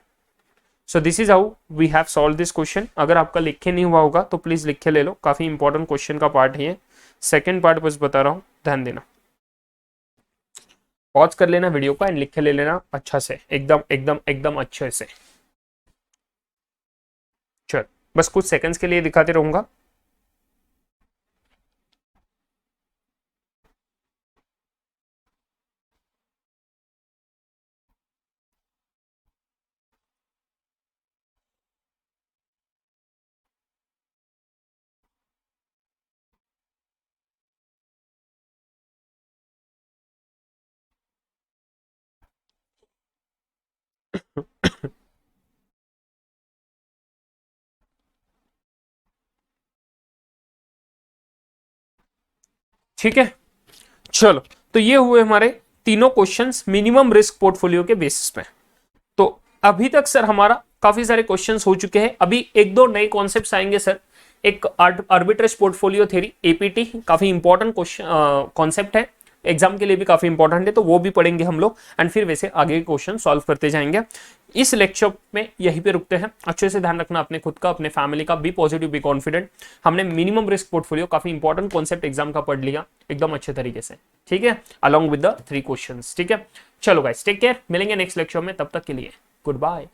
So this is how we have solve this question. अगर आपका लिख के नहीं हुआ होगा तो प्लीज लिख के ले लो, काफी इंपॉर्टेंट क्वेश्चन का पार्ट है। सेकेंड पार्ट बस बता रहा हूँ, ध्यान देना, पॉज कर लेना वीडियो का एंड लिख के ले लेना अच्छा से, एकदम एकदम एकदम अच्छे से। चल बस कुछ सेकंड्स के लिए दिखाते रहूंगा। ठीक है, चलो तो ये हुए हमारे तीनों क्वेश्चंस मिनिमम रिस्क पोर्टफोलियो के बेसिस पे। तो अभी तक सर हमारा काफी सारे क्वेश्चंस हो चुके हैं, अभी एक दो नए कॉन्सेप्ट्स आएंगे सर। एक आर्बिट्रेज पोर्टफोलियो थ्योरी, एपीटी, काफी इंपॉर्टेंट क्वेश्चन कॉन्सेप्ट है, एग्जाम के लिए भी काफी इंपॉर्टेंट है, तो वो भी पढ़ेंगे हम लोग एंड फिर वैसे आगे के क्वेश्चन सॉल्व करते जाएंगे। इस लेक्चर में यहीं पे रुकते हैं। अच्छे से ध्यान रखना अपने खुद का, अपने फैमिली का, बी पॉजिटिव बी कॉन्फिडेंट। हमने मिनिमम रिस्क पोर्टफोलियो काफी इंपॉर्टेंट कॉन्सेप्ट एग्जाम का पढ़ लिया एकदम अच्छे तरीके से, ठीक है, अलॉन्ग विद द 3 क्वेश्चंस। ठीक है, चलो गाइस टेक केयर, मिलेंगे नेक्स्ट लेक्चर में, तब तक के लिए गुड बाय।